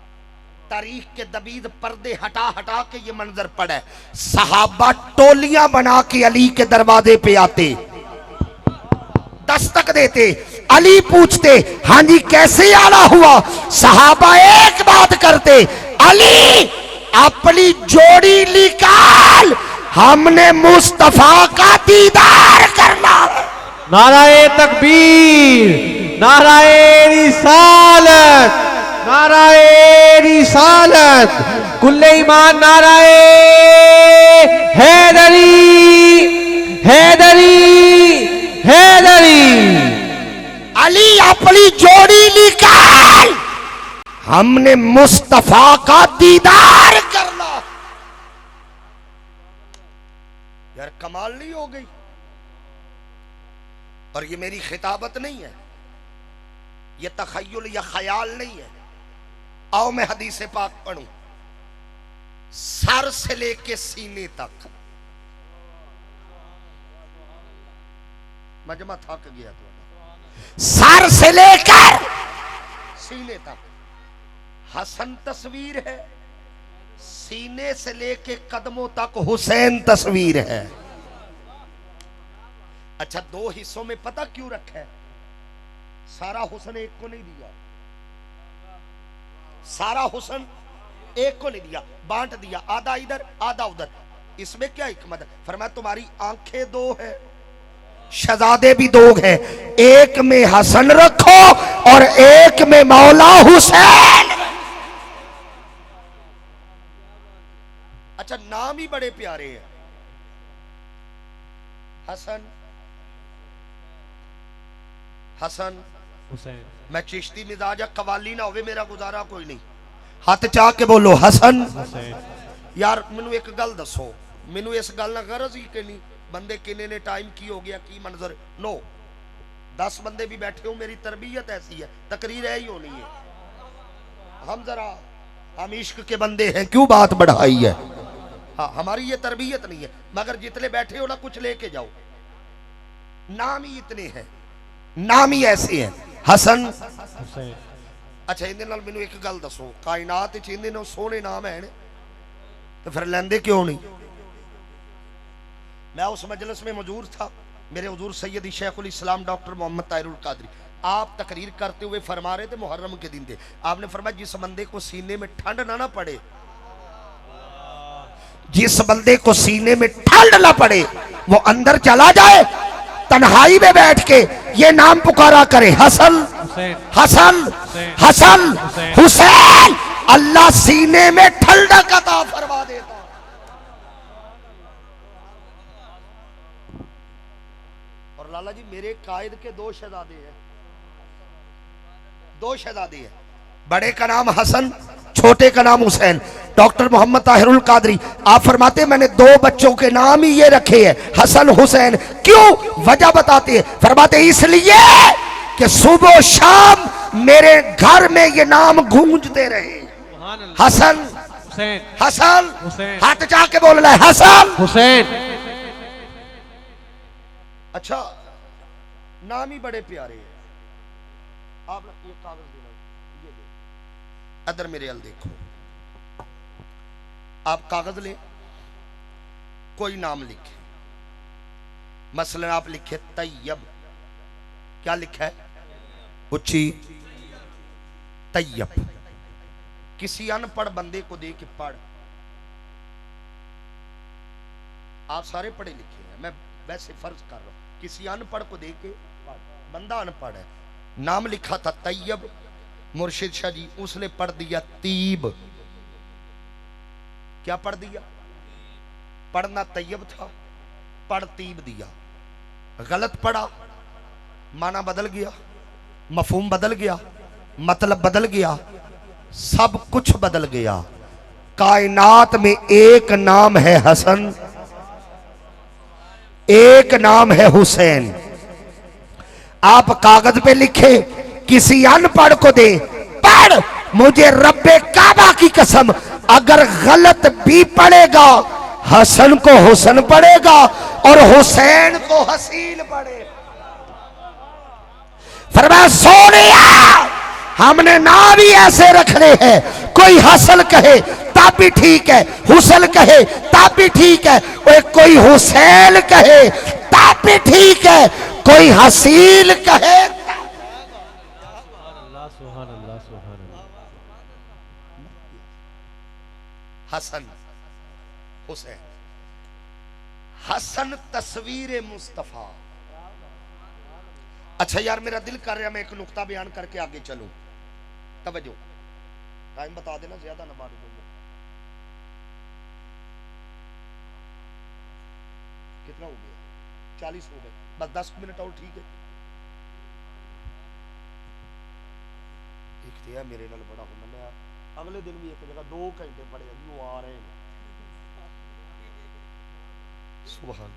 तारीख के दबीद पर्दे हटा हटा के ये मंजर पड़ा है। सहाबा टोलियां बना के अली के दरवाजे पे आते, दस्तक देते, अली पूछते, हाँ जी कैसे आना हुआ? सहाबा एक बात करते, अली अपनी जोड़ी निकाल, हमने मुस्तफा का दीदार करना है। नाराए तकबीर, नाराए रिसालत, नाराए रिसालत, कुल्ले ईमान, नाराए हैदरी, हैदरी, हैदरी। अली अपनी जोड़ी निकाल, हमने मुस्तफा का दीदार करना। यार कमाल नहीं हो गई? और ये मेरी खिताबत नहीं है, ये तखय्युल या ख्याल नहीं है। आओ मैं हदीस पाक पढ़ूं, सर से लेके सीने तक। मजमा थक गया तो सर से लेकर सीने तक हसन तस्वीर है, सीने से लेके कदमों तक हुसैन तस्वीर है। अच्छा दो हिस्सों में पता क्यों रखा है? सारा हुस्न एक को नहीं दिया, सारा हुस्न एक को नहीं दिया, बांट दिया, आधा इधर आधा उधर। इसमें क्या हिकमत है? फरमाया तुम्हारी आंखें दो है, शहजादे भी दो हैं, एक में हसन रखो और एक में मौला हुसैन। अच्छा नाम ही बड़े प्यारे हैं, हसन, हसन हुसैन। मैं चिश्ती मिजाज कवाली ना होवे मेरा गुजारा कोई नहीं। हाथ चाह के बोलो हसन हुसैन। यार मैनू एक गल दसो, मैनू इस गल ना गरज ही कि नहीं बंदे किन्ने ने टाइम की हो गया की मंजर नो 10 बंदे भी बैठे हो, मेरी तरबियत ऐसी है, तकरीर है ही होनी है। हम जरा हम इश्क के बंदे हैं, क्यों बात बढ़ाई है? हाँ हमारी ये तरबियत नहीं है, मगर जितने बैठे हो ना कुछ लेके जाओ, नाम ही इतने हैं, नाम ही ऐसे हैं, हसन हुसैन। अच्छा इन्हें नाल मैनू एक गल दसो, कायनात च इन्हें सोहने नाम है तो फिर लेंदे क्यों नहीं? मैं उस मजलिस में मौजूद था, मेरे हुजूर सैयदी शेखुल इस्लाम डॉक्टर मोहम्मद ताहिरुल कादरी आप तकरीर करते हुए फरमा रहे थे, मुहर्रम के दिन थे, आपने फरमाया जिस बंदे को सीने में ठंड ना पड़े, जिस बंदे को सीने में ठंड ना पड़े वो अंदर चला जाए, तन्हाई में बैठ के ये नाम पुकारा करे, हसन हसन हसन हुसैन, अल्लाह सीने में ठंडक अता फरमा देता। और लाला जी मेरे कायद के दो शहजादे हैं, दो शहजादे हैं, बड़े का नाम हसन, छोटे का नाम हुसैन। डॉक्टर मोहम्मद ताहिरुल कादरी आप फरमाते मैंने दो बच्चों के नाम ही ये रखे हैं, हसन हुसैन। क्यों? वजह बताते हैं, फरमाते इसलिए कि सुबह शाम मेरे घर में ये नाम गूंजते रहे। हसन हुसैन हसन, हुसैन हाथ जाके बोल रहा है हसन हुसैन। अच्छा, नाम ही बड़े प्यारे हैं। आप ये कागज देना, ये दे, अदर मेरे अल देखो। आप कागज ले, कोई नाम लिखे, मसलन आप लिखे तैयब। क्या लिखा है? उच्ची तैयब। किसी अनपढ़ बंदे को दे के पढ़। आप सारे पढ़े लिखे हैं, मैं वैसे फर्ज कर रहा हूं। किसी अनपढ़ को दे के पढ़, बंदा अनपढ़ है, नाम लिखा था तैयब, मुर्शिद शाह जी उसने पढ़ दिया तीब। क्या पढ़ दिया? पढ़ना तैयब था, पढ़ तीब दिया। गलत पढ़ा, माना बदल गया, मफहूम बदल गया, मतलब बदल गया, सब कुछ बदल गया। कायनात में एक नाम है हसन, एक नाम है हुसैन। आप कागज पे लिखे, किसी अनपढ़ को दे, पढ़। मुझे रब्बे काबा की कसम, अगर गलत भी पढ़ेगा हसन को हुसन पढ़ेगा और हुसैन को हसीन पढ़ेगा। फरमाया सोनिया, हमने नाम ही ऐसे रखने हैं, कोई हसन कहे तब भी ठीक है, हुसन कहे तब भी ठीक है, कोई हुसैन कहे तब भी ठीक है, कोई हसीन कहे। हसन हुसैन, हसन तस्वीर मुस्तफा। अच्छा यार, मेरा दिल कर रहा मैं एक नुक्ता बयान करके आगे चलूं। तवज्जो, टाइम बता देना, ज्यादा ना बात दूंगा। कितना हो गया? 40 हो गए, बस 10 मिनट और ठीक है। देखते हैं मेरे नाल बड़ा होना, मैं अगले दिन भी एक जगह 2 घंटे पड़े यूं आ रहे हैं। सुभान।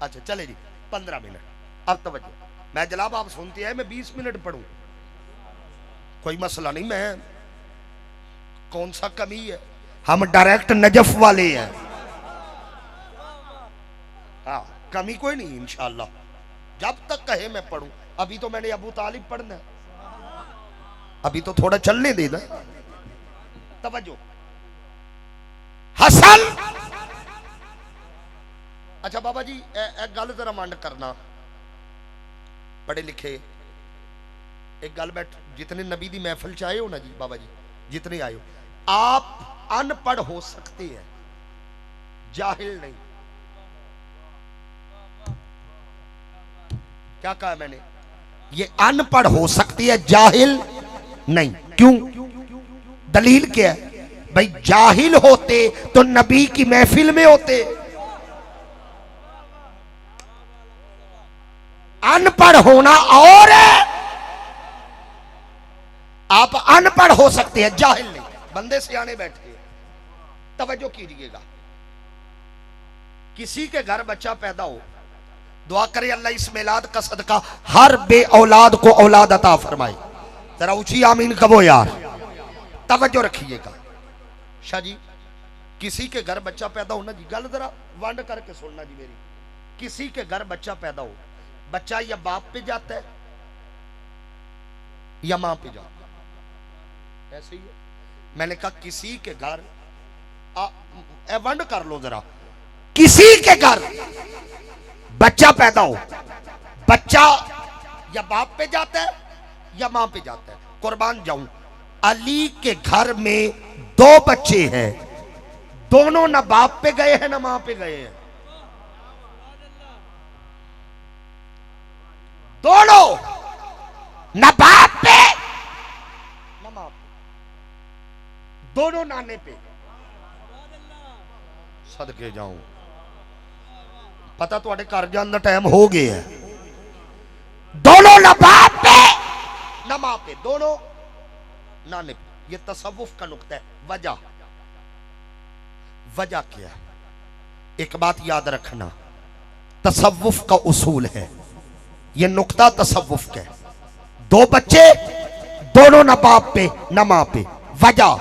अच्छा चले जी, 15 मिनट। अब तवज्जो, मैं जनाब आप सुनते हैं, मैं 20 मिनट पढ़ूं, कोई मसला नहीं। मैं कौन सा कमी है, हम डायरेक्ट नजफ वाले हैं। हाँ, कमी कोई नहीं इंशाअल्लाह, जब तक कहे मैं पढ़ूं। अभी तो मैंने अबू तालिब पढ़ना है, अभी तो थोड़ा चलने देना। तवज्जो, हसन। अच्छा बाबा जी, एक गल जरा मंड करना, पढ़े लिखे एक गल बैठ, जितने नबी दी महफिल च आए हो ना जी बाबा जी, जितने आए हो, आप अनपढ़ हो सकते हैं, जाहिल नहीं। क्या कहा मैंने? ये अनपढ़ हो सकती है, जाहिल नहीं। क्यों? दलील क्या है? भाई जाहिल होते तो नबी की महफिल में होते। अनपढ़ होना और है, आप अनपढ़ हो सकते हैं, जाहिल नहीं। बंदे सियाने बैठे, तवज्जो कीजिएगा। किसी के घर बच्चा पैदा हो, दुआ करे अल्लाह इस मिलाद का सदका हर बे औलाद को औलाद अता फरमाए। जरा ऊंची आमीन कहो यार। तवज्जो रखिएगा शाह जी, किसी के घर बच्चा पैदा हो ना जी, गल जरा वंड करके सुनना जी मेरी। किसी के घर बच्चा पैदा हो, बच्चा या बाप पे जाता है या मां पे जाता है, ऐसे ही है। मैंने कहा किसी के घर, वंड कर लो जरा, किसी के घर बच्चा पैदा हो, बच्चा या बाप पे जाता है या मां पे जाता है। कुर्बान जाऊं, अली के घर में 2 बच्चे हैं, दोनों ना बाप पे गए हैं ना मां पे गए हैं, दोनों ना बाप पे ना मां पे, दोनों नाने पे। सदके जाऊं, पता थोड़े घर जाने का टाइम हो गया है। दोनों ना बाप पे ना मां पे, दोनों नाने पे। ये तसव्वुफ का नुक्ता है। वजह क्या है? एक बात याद रखना, तसव्वुफ का उसूल है, ये नुक्ता तसव्वुफ का है। 2 बच्चे, 2 दोनों ना बाप पे ना मां पे। वजह,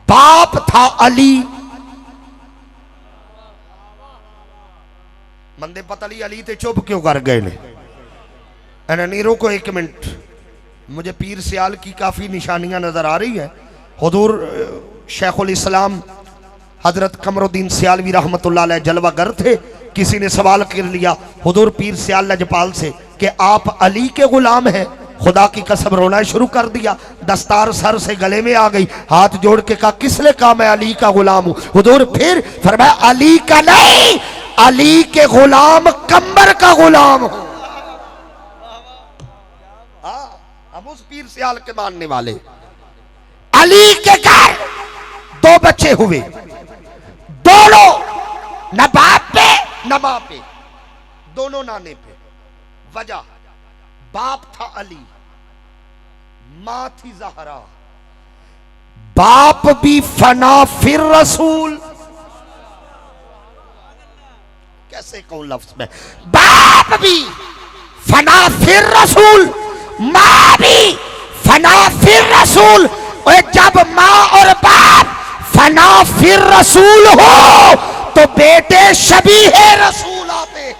बाप था अली। मंदे पता नहीं अली ते चुप क्यों कर गए ने। नहीं रोको एक मिनट, मुझे पीर सियाल की काफी निशानियां नजर आ रही है। हुजूर शेखुल इस्लाम हजरत कमरुद्दीन सियालवी रहमतुल्लाह अलैह जलवागर थे। किसी ने सवाल कर लिया हुजूर पीर सियाल लजपाल से कि आप अली के गुलाम हैं। खुदा की कसम रोना शुरू कर दिया, दस्तार सर से गले में आ गई, हाथ जोड़ के कहा किसने कहा मैं अली का गुलाम हूं। हुजूर फिर फरमाया अली का नहीं, अली के गुलाम कंबर का गुलाम हूं। अब उस पीर सियाल के मानने वाले अली के घर दो बच्चे हुए, दोनों न बाप पे न मां पे, दोनों नाने पे। वजह, बाप था अली, मां थी ज़हरा। बाप भी फना फिर रसूल, कैसे कहूं लफ्ज में, बाप भी फना फिर रसूल, मां भी फना फिर रसूल। और जब मां और बाप फना फिर रसूल हो तो बेटे शबीहे रसूल आते।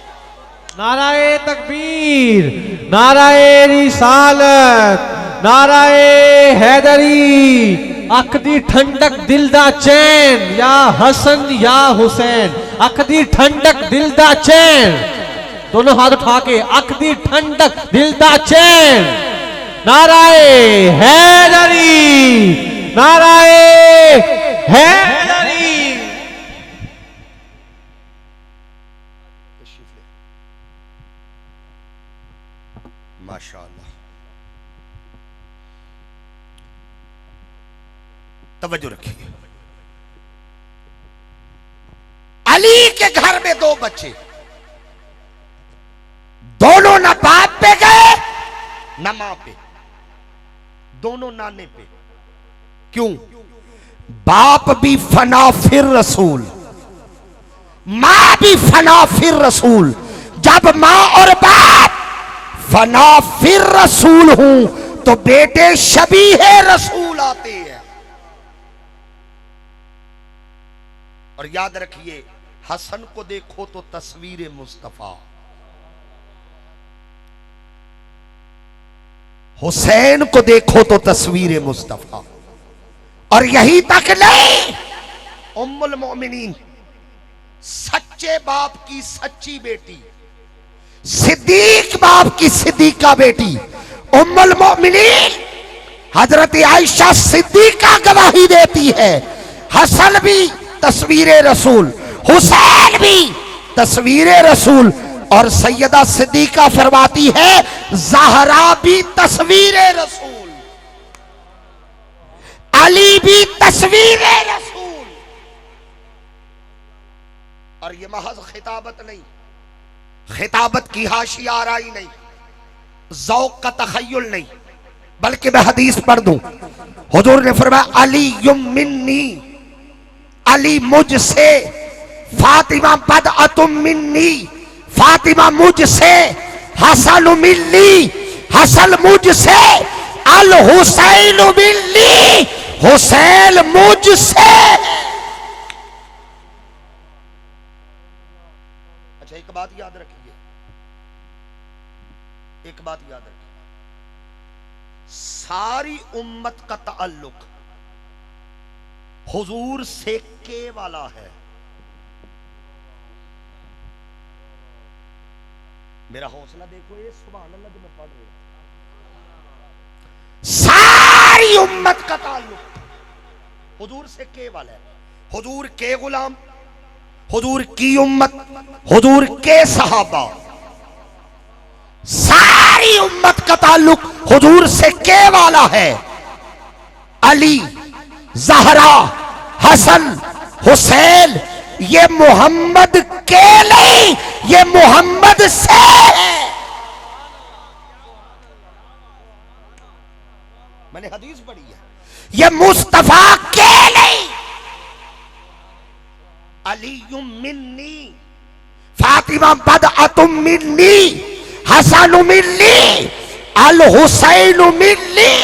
नाराए तकबीर, नाराए रिसालत, नाराए हैदरी। अख दी ठंडक दिल दा चैन, या हसन या हुसैन। अख दी ठंडक दिल दा चैन, दोनों हाथ उठा के अख दी ठंडक दिल दा चैन। नाराए हैदरी, नाराए हैदरी। माशाअल्लाह, तवज्जो रखिए। अली के घर में दो बच्चे, दोनों ना बाप पे गए ना मां पे, दोनों नाने पे। क्यों? बाप भी फना फिर रसूल, मां भी फना फिर रसूल। जब मां और बाप फना फिर रसूल हूं तो बेटे शबीहे रसूल आते हैं। और याद रखिए, हसन को देखो तो तस्वीर मुस्तफा, हुसैन को देखो तो तस्वीर मुस्तफा। और यही तक नहीं, उम्मुल मोमिनीन, सच्चे बाप की सच्ची बेटी, सिद्दीक बाप की सिद्दीका बेटी, उम्मुल मोमिनीन हजरत आयशा सिद्दीका गवाही देती है। हसन भी तस्वीर रसूल, हुसैन भी तस्वीर रसूल। और सैयदा सिद्दीका फरमाती है ज़हरा भी तस्वीर रसूल, अली भी तस्वीर रसूल। और ये महज खिताबत नहीं, खिताबत की हाशिया आराई नहीं, ज़ौक़ का तख़य्युल नहीं, बल्कि मैं हदीस पढ़ दूं। हुजूर ने फरमाया अली मिन्नी, अली मुझसे, फातिमा बदअतुम मिन्नी, फातिमा मुझसे, हसन मिन्नी, हसन मुझसे, अल हुसैन मिन्नी, हुसैन मुझसे। अच्छा एक बात याद रखिए, एक बात याद रखिए, सारी उम्मत का ताल्लुक हुजूर से के वाला है। मेरा हौसला देखो, ये सुभान अल्लाह जो मैं पढ़ रहा हूं, सारी उम्मत का ताल्लुक हुजूर से के वाला है। हुजूर के गुलाम, हुजूर की उम्मत, हुजूर के सहाबा, सारी उम्मत का ताल्लुक हुजूर से के वाला है। अली, ज़हरा, हसन, हुसैन, ये मोहम्मद के नहीं, ये मोहम्मद से है। मैंने हदीस पढ़ी है, ये मुस्तफा के नहीं। अली मिन्नी, फातिमा बदअतुम मिन्नी, हसन मिन्नी, अल हुसैन मिन्नी।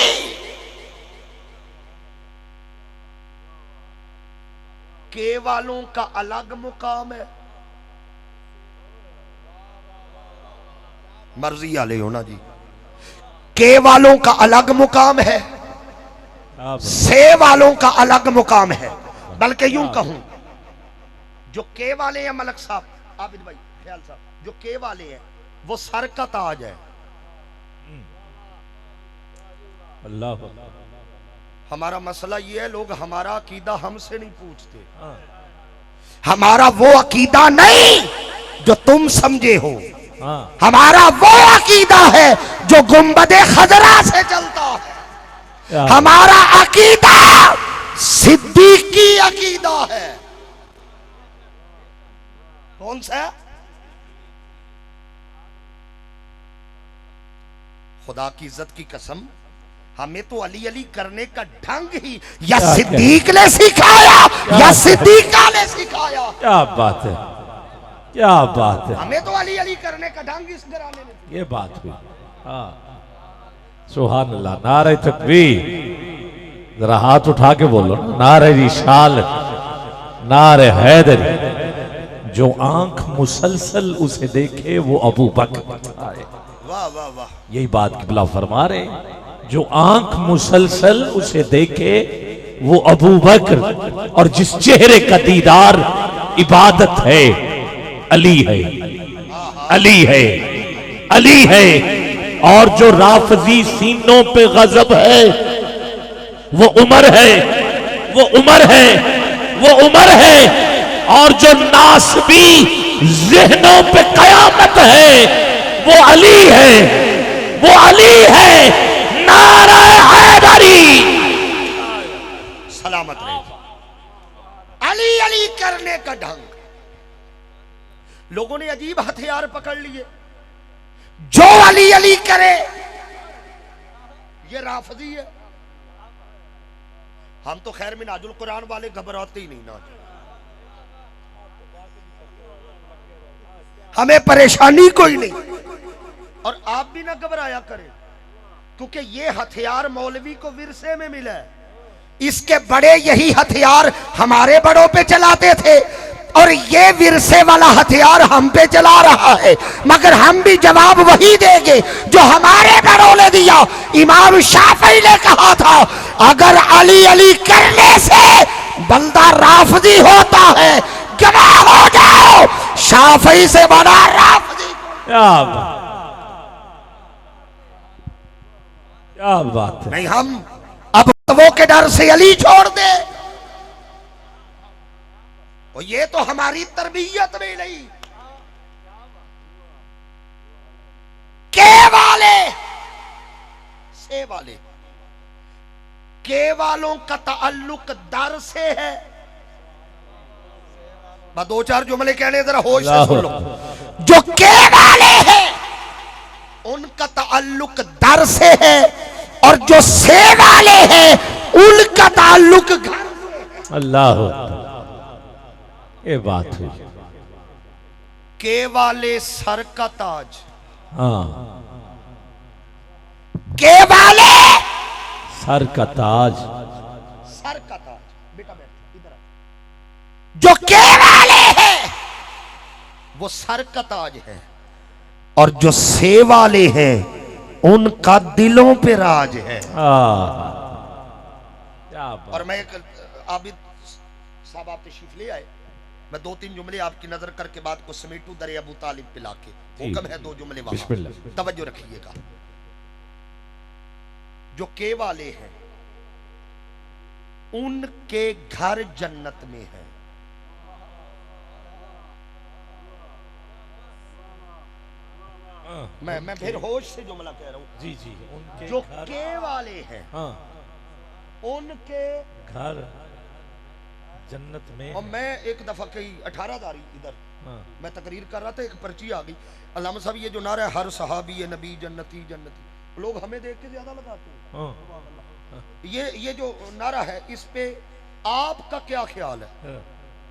वालों का अलग मुकाम है। मर्जी आले हो ना जी। के वालों का अलग मुकाम है, से वालों का अलग मुकाम है। बल्कि यूं कहूं, जो के वाले हैं मलक साहब, आबिद भाई, ख्याल साहब, जो के वाले हैं वो सर का ताज है। अल्लाह। हमारा मसला ये है, लोग हमारा अकीदा हमसे नहीं पूछते। हमारा वो अकीदा नहीं जो तुम समझे हो, हमारा वो अकीदा है जो गुंबदे खजरा से चलता है। हमारा अकीदा सिद्दीकी अकीदा है। कौन सा? खुदा की इज्जत की कसम, हमें तो अली अली करने का ढंग ही या सिद्दीक ने सिखाया या सिद्दीका ने सिखाया। क्या बात है, क्या बात है। हमें तो अली अली करने का ढंग इस घराने ने। ये बात हुई। हाँ, सुभान अल्लाह। नारे तकबीर, जरा हाथ उठा के बोलो ना। नारे रिसालत, नारे हैदरी। जो आंख मुसलसल उसे देखे वो अबू बकर। वाह वाह वाह, यही बात किबला फरमा रहे। जो आंख मुसलसल उसे देखे वो अबू बकर, और जिस चेहरे का दीदार इबादत है, अली है, अली है, अली है। और जो राफजी सीनों पे गजब है वो उमर है, वो उमर है, वो उमर है। और जो नासबी ज़हनों पे कयामत है वो अली है, वो अली है। नारा हैदरी, सलामत रहे। अली अली करने का ढंग, लोगों ने अजीब हथियार पकड़ लिए। जो अली अली करे ये राफजी है। हम तो खैर मिनाजुल कुरान वाले घबराते ही नहीं ना, हमें परेशानी कोई नहीं। और आप भी ना घबराया करें, क्योंकि ये हथियार मौलवी को विरसे में मिला है। इसके बड़े यही हथियार हमारे बड़ों पे चलाते थे, और ये विरसे वाला हथियार हम पे चला रहा है। मगर हम भी जवाब वही देंगे जो हमारे बड़ों ने दिया। इमाम शाफी ने कहा था, अगर अली अली करने से बंदा राफजी होता है, गवाह हो जाओ, शाफी से बना राफजी। क्या बात है। नहीं, हम अब वो के डर से अली छोड़ दे, और ये तो हमारी तरबियत में नहीं। के वाले से वाले, के वालों का ताल्लुक दर से है। मैं दो चार जुमले कहने, जरा होश से सुन लो। जो के वाले हैं उनका ताल्लुक दर से है, और जो से वाले हैं उनका ताल्लुक घर से। अल्लाह, ये बात हुई। के वाले सर का ताज, हाँ, के वाले सर का ताज, सर का ताज। बेटा बैठ इधर आ। जो के वाले हैं वो सर का ताज है, और जो से वाले हैं उनका दिलों पे राज है। और मैं एक आबिद साहब, आप तशरीफ ले आए, मैं दो तीन जुमले आपकी नजर करके बात को समेटू दरे अबू तालिब पिला के। हुक्म है दो जुमले वहां, तवज्जो रखिएगा। जो के वाले हैं उनके घर जन्नत में है। मैं फिर होश से जुमला कह रहा हूं। जी जी, उनके जो के वाले हैं, हाँ, उनके घर जन्नत में। और मैं एक दफा कही 18 तारीख इधर मैं तकरीर कर रहा था, एक पर्ची आ गई, अल्लामा साहब ये जो नारा है हर सहाबी नबी जन्नती जन्नती, लोग हमें देख के ज्यादा लगाते हैं। ये जो नारा है इस पे आपका क्या ख्याल है?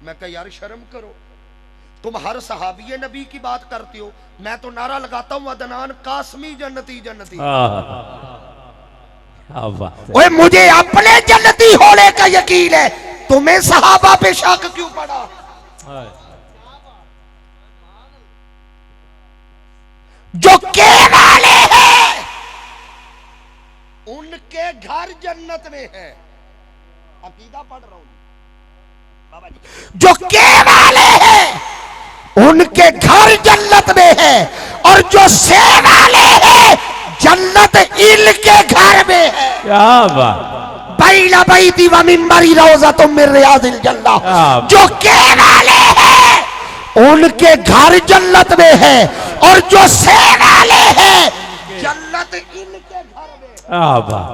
मैं कहा यार शर्म करो, तुम हर सहाबी नबी की बात करते हो, मैं तो नारा लगाता हूं अदनान कासमी जन्नती जन्नती। ओए मुझे अपने जन्नती होने का यकीन है, तुम्हें सहाबा पे शक क्यों पड़ा? जो के वाले हैं उनके घर जन्नत में है। अकीदा पढ़ रहा हूं बाबा जी। जो के वाले हैं उनके घर जन्नत में है, और जो से वाले हैं जन्नत इनके घर में है। क्या बात। बैला बैती व मिंबरी रौज़तुम मिन रियादिल जन्नह। जो के वाले हैं उनके घर जन्नत में है, और जो से वाले हैं जन्नत इनके घर में है। क्या बात।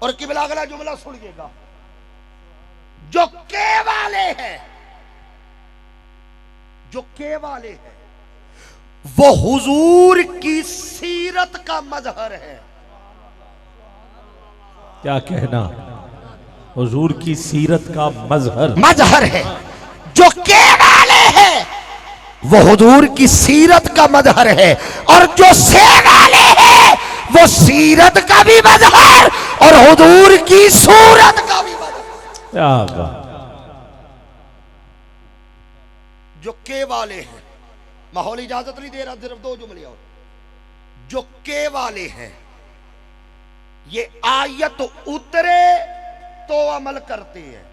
और किबला अगला जुमला सुनिएगा, जो के वाले हैं, जो के वाले हैं वो हुजूर की सीरत का मजहर है। क्या कहना, हुजूर की सीरत का मजहर है। जो के वाले हैं वो हुजूर की सीरत का मजहर है, और जो से वाले हैं वो सीरत का भी मजहर और हुजूर की सूरत का भी मजहर। क्या बात। जो के वाले हैं, माहौल इजाजत नहीं दे रहा, सिर्फ दो जुमले और। जो के वाले हैं ये आयत उतरे तो अमल करते हैं।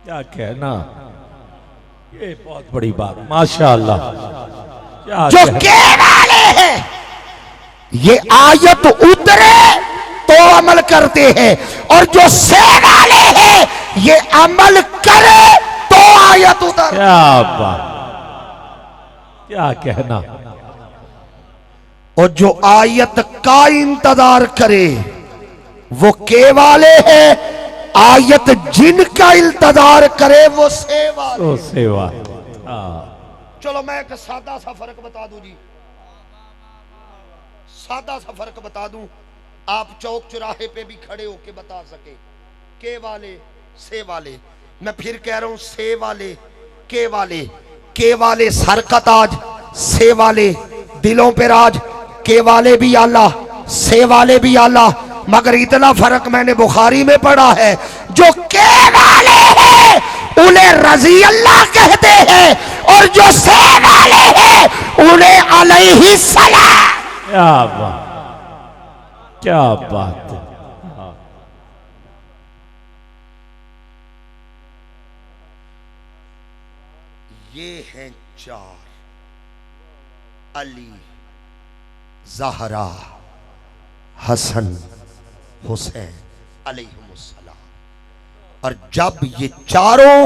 क्या कहना, ये बहुत बड़ी बात, माशाअल्लाह। क्या जो के वाले हैं ये आयत उतरे तो अमल करते हैं, और जो से वाले हैं ये अमल करे तो आयत उतर। क्या बात। क्या कहना। और जो आयत का इंतजार करे वो के वाले हैं, आयत जिनका इंतजार करे वो से वाले। तो सेवा। चलो मैं एक सादा सा फर्क बता दूं जी, सादा सा फर्क बता दूं, आप चौक चौराहे पे भी खड़े होके बता सके। के वाले, से वाले। मैं फिर कह रहा हूं, से वाले, के वाले। के वाले सर का ताज, से वाले दिलों पे राज। के वाले भी आला, से वाले भी आला, मगर इतना फर्क मैंने बुखारी में पढ़ा है, जो के वाले हैं उन्हें रजी अल्लाह कहते हैं, और जो से वाले हैं उन्हें अलैहि सलाम। क्या बात। क्या बात है। ये हैं चार, अली, ज़हरा, हसन, हुसैन अलैहिमुस्सलाम। और जब ये चारों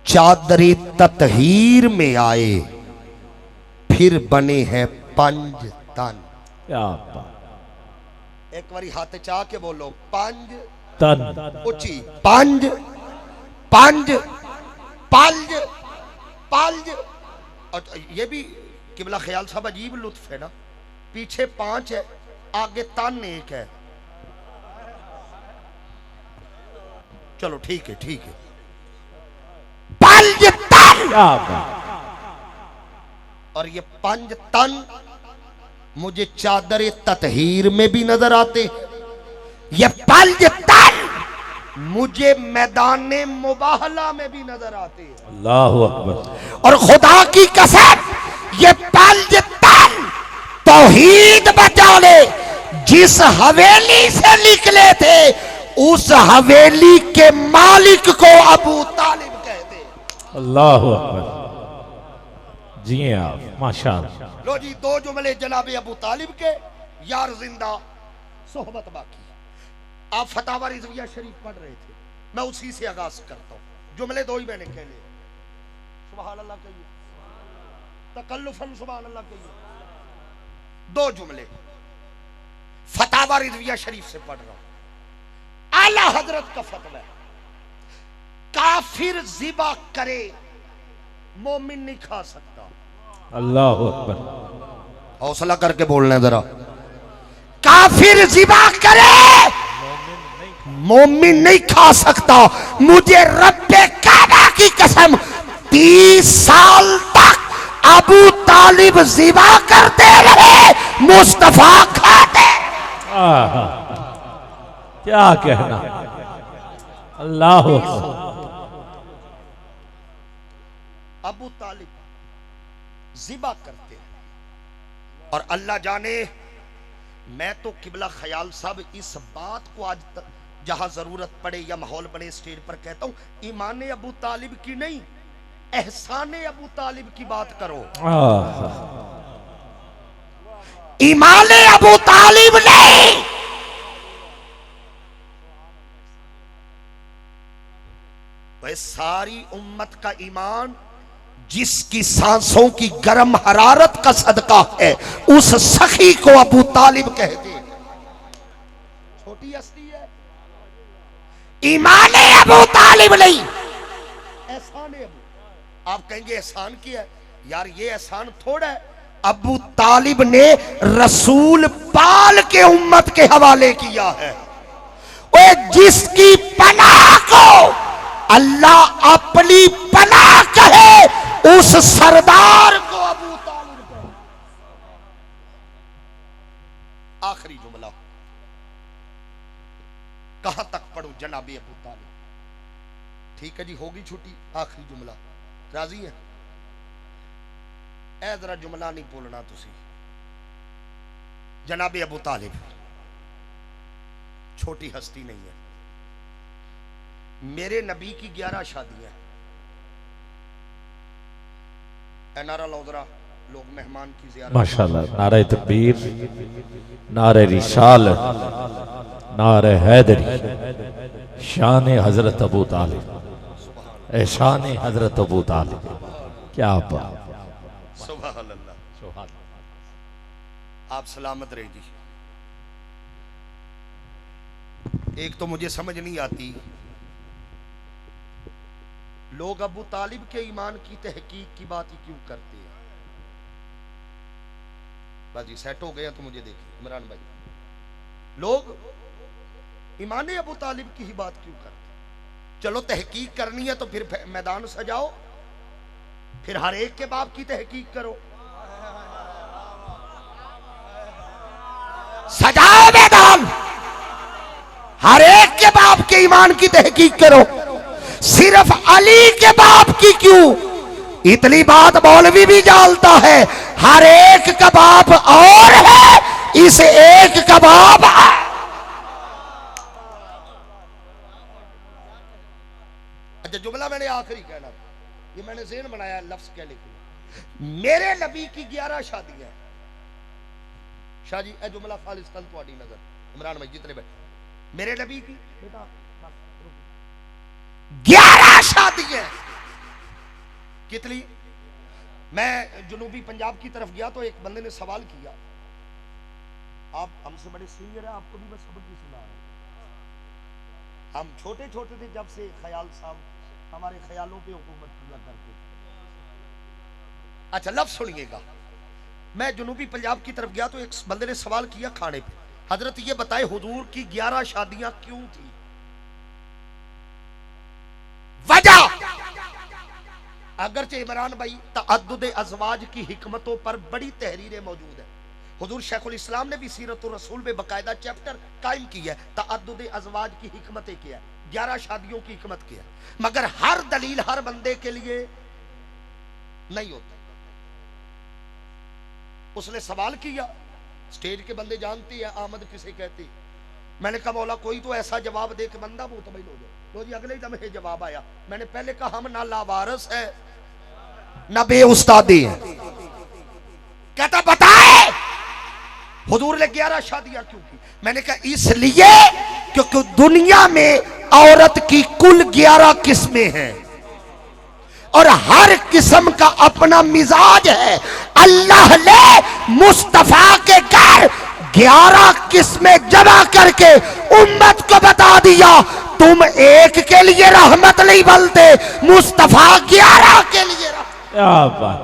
चादरे ततहीर में आए फिर बने हैं पंज तन। क्या बात। एक बारी हाथ चाह के बोलो, पंज तन। उची, पंज पंज पंज पंज। और ये भी किबला ख्याल साहब अजीब लुत्फ है ना, पीछे 5 है, आगे तन 1 है। चलो ठीक है, ठीक है, पंज तन। क्या बात। और ये पंज तन मुझे चादर ततहीर में भी नजर आते, ये पंज तन मुझे मैदान मुबाहला में भी नजर आते हैं। अल्लाहु अकबर। और खुदा की कसम ये पंज तन तौहीद बचाने जिस हवेली से निकले थे उस हवेली के मालिक को अबू तालिब कहते। अल्लाहु अकबर। जी आप, माशाअल्लाह। लो जी, 2 जुमले जनाबे अबू तालिब के, यार जिंदा सोहबत बाकी। आप फतावा रिजविया शरीफ पढ़ रहे थे, मैं उसी से आगाज करता हूं। जुमले 2 ही मैंने कह लिए। सुभान अल्लाह कहिए, तकल्लुफन सुभान अल्लाह कहिए। 2 जुमले फतावा रिजविया शरीफ से पढ़ रहा हूं। आला हजरत का फतवा, काफिर जिबा करे मोमिन नहीं खा सकता। अल्लाहु अकबर। हौसला करके बोलना जरा। काफिर जिबा करे मोमिन नहीं खा सकता। मुझे रब्बे काबा की कसम 30 साल तक अबू तालिब जिबा करते रहे, मुस्तफा खाते। क्या कहना। अल्लाह अकबर। अबू तालिब ज़िबा करते हैं और अल्लाह जाने, मैं तो किबला ख्याल साहब इस बात को आज तक जहां जरूरत पड़े या माहौल बने स्टेज पर कहता हूं, ईमान अबू तालिब की नहीं, एहसान अबू तालिब की बात करो। ईमान अबू तालिब नहीं, वह सारी उम्मत का ईमान जिसकी सांसों की गर्म हरारत का सदका है, उस सखी को अबू तालिब कहते हैं। छोटी हस्ती है, ईमान अबू तालिब नहीं, एहसान अबू। आप कहेंगे एहसान किया है, यार ये एहसान थोड़ा है। अबू तालिब ने रसूल पाल के उम्मत के हवाले किया है। वो जिसकी पनाह को अल्लाह अपनी पनाह कहे, उस सरदार को अबू तालिब कहे। आखिरी जुमला, कहां तक पढ़ो जनाबे अबू तालिब? ठीक है जी, होगी छुट्टी। आखिरी जुमला, राजी है? ऐ जरा जुमला नहीं बोलना तुसी। जनाबे अबू तालिब छोटी हस्ती नहीं है। मेरे नबी की 11 शादियां। नारा लौजरा लोग मेहमान की ज़ियारत। माशाल्लाह, नारे तकबीर, नारे रिसालत, नारे हैदरी, शान हजरत अबू तालिब, एहसान हजरत अबू तालिब। क्या बात। सुभान अल्लाह, सुभान। आप सलामत रहे जी। एक तो मुझे समझ नहीं आती, लोग अबू तालिब के ईमान की तहकीक की बात ही क्यों करते हैं? बस जी सेट हो गया तो मुझे देखिए इमरान भाई, लोग ईमान अबू तालिब की ही बात क्यों करते? चलो तहकीक करनी है तो फिर मैदान सजाओ, फिर हर एक के बाप की तहकीक करो। सजाओ मैदान, हर एक के बाप के ईमान की तहकीक करो। सिर्फ अली के बाप की क्यों? इतनी बात मौलवी भी जानता है, हर एक का बाप और है, इस एक का बाप है। अच्छा जुमला मैंने आखिरी कहना, ये मैंने ज़हन बनाया लफ्ज क्या लिखूं। मेरे नबी की 11 शादियां। शाह जी ए जुमला खालिस्तान तुम्हारी नजर, इमरान भाई जितने बैठे, मेरे नबी की बेटा 11 शादियां। कितनी? मैं जुनूबी पंजाब की तरफ गया तो एक बंदे ने सवाल किया, आप हमसे बड़े सीनियर है, आपको भी मैं सबक भी सुना रहा हूं। हम छोटे छोटे थे जब से ख्याल साहब हमारे ख्यालों पे हुकूमत किया करते थे। अच्छा लफ्ज सुनिएगा, मैं जुनूबी पंजाब की तरफ गया तो एक बंदे ने सवाल किया खाने पे, हजरत ये बताए हुजूर की 11 शादियां क्यों थी? वजह अगरचे इमरान भाई तअद्दुद अज़वाज की हिकमतों पर बड़ी तहरीरें मौजूद है। हुजूर शेखुल इस्लाम ने भी सीरतुर रसूल में बाकायदा चैप्टर कायम किया है, तअद्दुद अज़वाज की हिकमतें क्या है, 11 शादियों की हिकमत क्या है। मगर हर दलील हर बंदे के लिए नहीं होती। उसने सवाल किया, स्टेज के बंदे जानते हैं आमद किसे कहते। मैंने कहा मौला कोई तो ऐसा जवाब दे के बंदा मुतमईन हो जाए। लो जी अगले ही दम जवाब आया। मैंने पहले कहा हम ना लावारस है ना बे उस्तादी है। कहता बताए हुजूर ने 11 शादियां क्यों की? मैंने कहा इसलिए क्योंकि दुनिया में औरत की कुल 11 किस्में हैं और हर किस्म का अपना मिजाज है। अल्लाह ने मुस्तफा के घर 11 किस्में जमा करके उम्मत को बता दिया, तुम एक के लिए रहमत नहीं बनते, मुस्तफा 11 के लिए रहमत। क्या बात,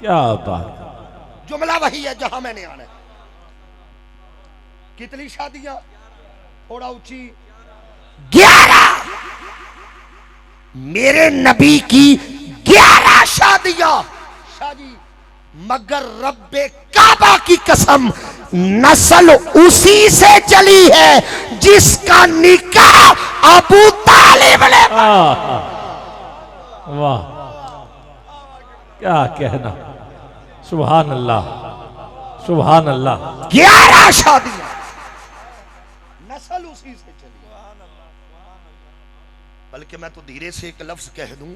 क्या बात। जुमला वही है जहां मैंने आना है। कितनी शादियां? थोड़ा ऊंची 11। मेरे नबी की 11 शादियां। शादी मगर रब्बे काबा की कसम नस्ल उसी से चली है जिसका निकाह अबू तालिब ने। वाह, क्या कहना, सुभान अल्लाह, सुभान अल्लाह। 11 शादियां नस्ल उसी से चली। बल्कि मैं तो धीरे से एक लफ्ज कह दूं,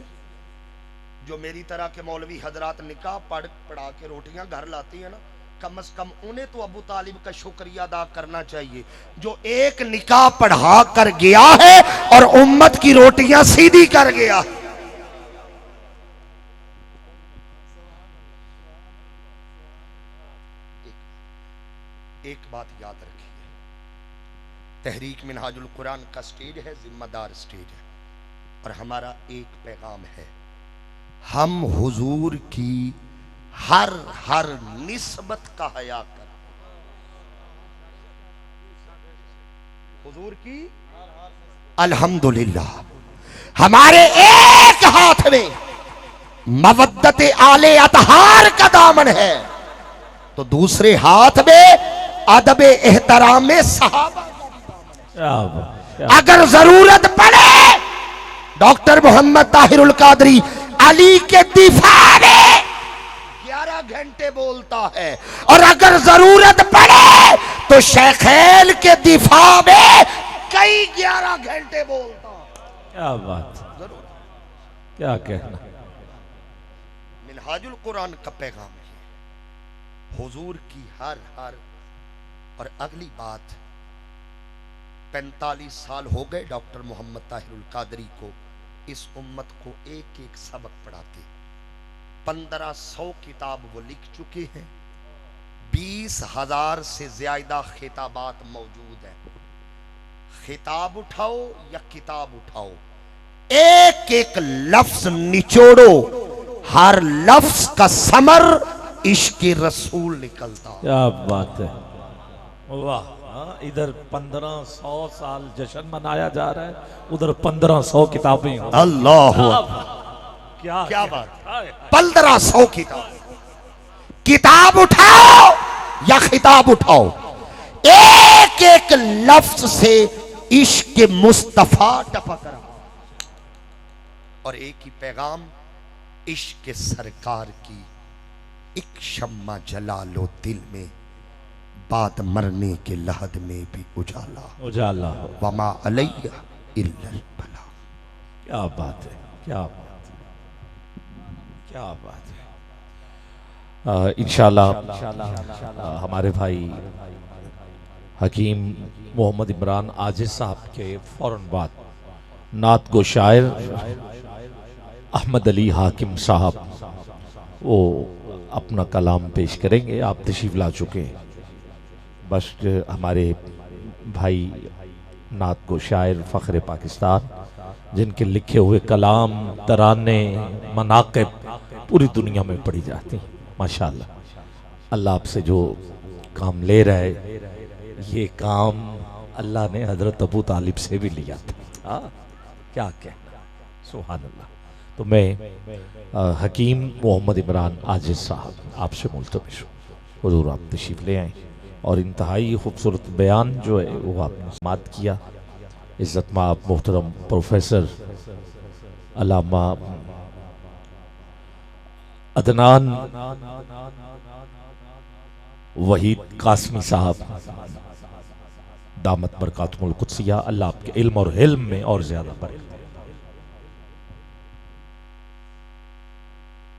जो मेरी तरह के मौलवी हजरात निकाह पढ़ा के रोटियां घर लाती है ना, कम से कम उन्हें तो अबू तालिब का शुक्रिया अदा करना चाहिए, जो एक निकाह पढ़ा कर गया है और उम्मत की रोटियां सीधी कर गया। एक बात याद रखिए, तहरीक मिनहाजुल कुरान का स्टेज है, जिम्मेदार स्टेज है, और हमारा एक पैगाम है, हम हुजूर की हर निस्बत का हया कर, हुजूर की अल्हम्दुलिल्लाह हमारे एक हाथ में मवद्दत आले अतहार का दामन है, तो दूसरे हाथ में अदब एहतराम सहाबा। अगर जरूरत पड़े डॉक्टर मोहम्मद ताहिरुल कादरी अली के दिफा में 11 घंटे बोलता है, और अगर जरूरत पड़े तो शेखैन के दिफा में कई 11 घंटे बोलता है। क्या बात, जरूर क्या कहना। मिनहाजुल कुरान का पैगाम है, हुजूर की हर और अगली बात, 45 साल हो गए डॉक्टर मोहम्मद ताहिरुल कादरी को इस उम्मत को एक एक सबक पढ़ाते। 1500 किताब वो लिख चुके हैं, 20,000 से ज्यादा खिताबात मौजूद हैं। खिताब उठाओ या किताब उठाओ, एक एक लफ्ज निचोड़ो, हर लफ्ज का समर इश्क रसूल निकलता। क्या बात है, वाह। इधर 1500 साल जश्न मनाया जा रहा है, उधर 1500 किताबें। अल्लाह क्या बात, 1500 किताब उठाओ या खिताब उठाओ, एक एक लफ्ज से इश्क मुस्तफा टपक रहा, और एक ही पैगाम, इश्क सरकार की एक शम्मा जला लो दिल में, बात मरने के लहद में भी उजाला उजाला, वमा अलैया इल्लल बला। क्या बात है, क्या बात है, क्या बात है। इंशाल्लाह हमारे भाई हकीम मोहम्मद इमरान आजिज साहब के फौरन बाद नात गो शायर अहमद अली हाकिम साहब वो अपना कलाम पेश करेंगे। आप तशरीफ ला चुके हैं, बस हमारे भाई नात गो शायर फ़ख्र पाकिस्तान, जिनके लिखे हुए कलाम, तराने, मनाक़िब पूरी दुनिया में पढ़ी जाती हैं माशाअल्लाह। अल्लाह आपसे जो काम ले रहे, ये काम अल्लाह ने हज़रत अबू तालिब से भी लिया था। क्या कहना, सुभान अल्लाह। तो मैं हकीम मोहम्मद इमरान आजिज साहब आपसे मुल्तमिस हूँ, हुज़ूर आप तशरीफ़ ले आएँ और इंतहाई खूबसूरत बयान जो है वो आपने समात किया। इज़्ज़त माब मोहतरम प्रोफेसर अल्लामा अदनान वहीद कासमी साहब दामत बरकातुहुल कुद्सिया, अल्लाह आपके इल्म और हिल्म में और ज़्यादा बरकत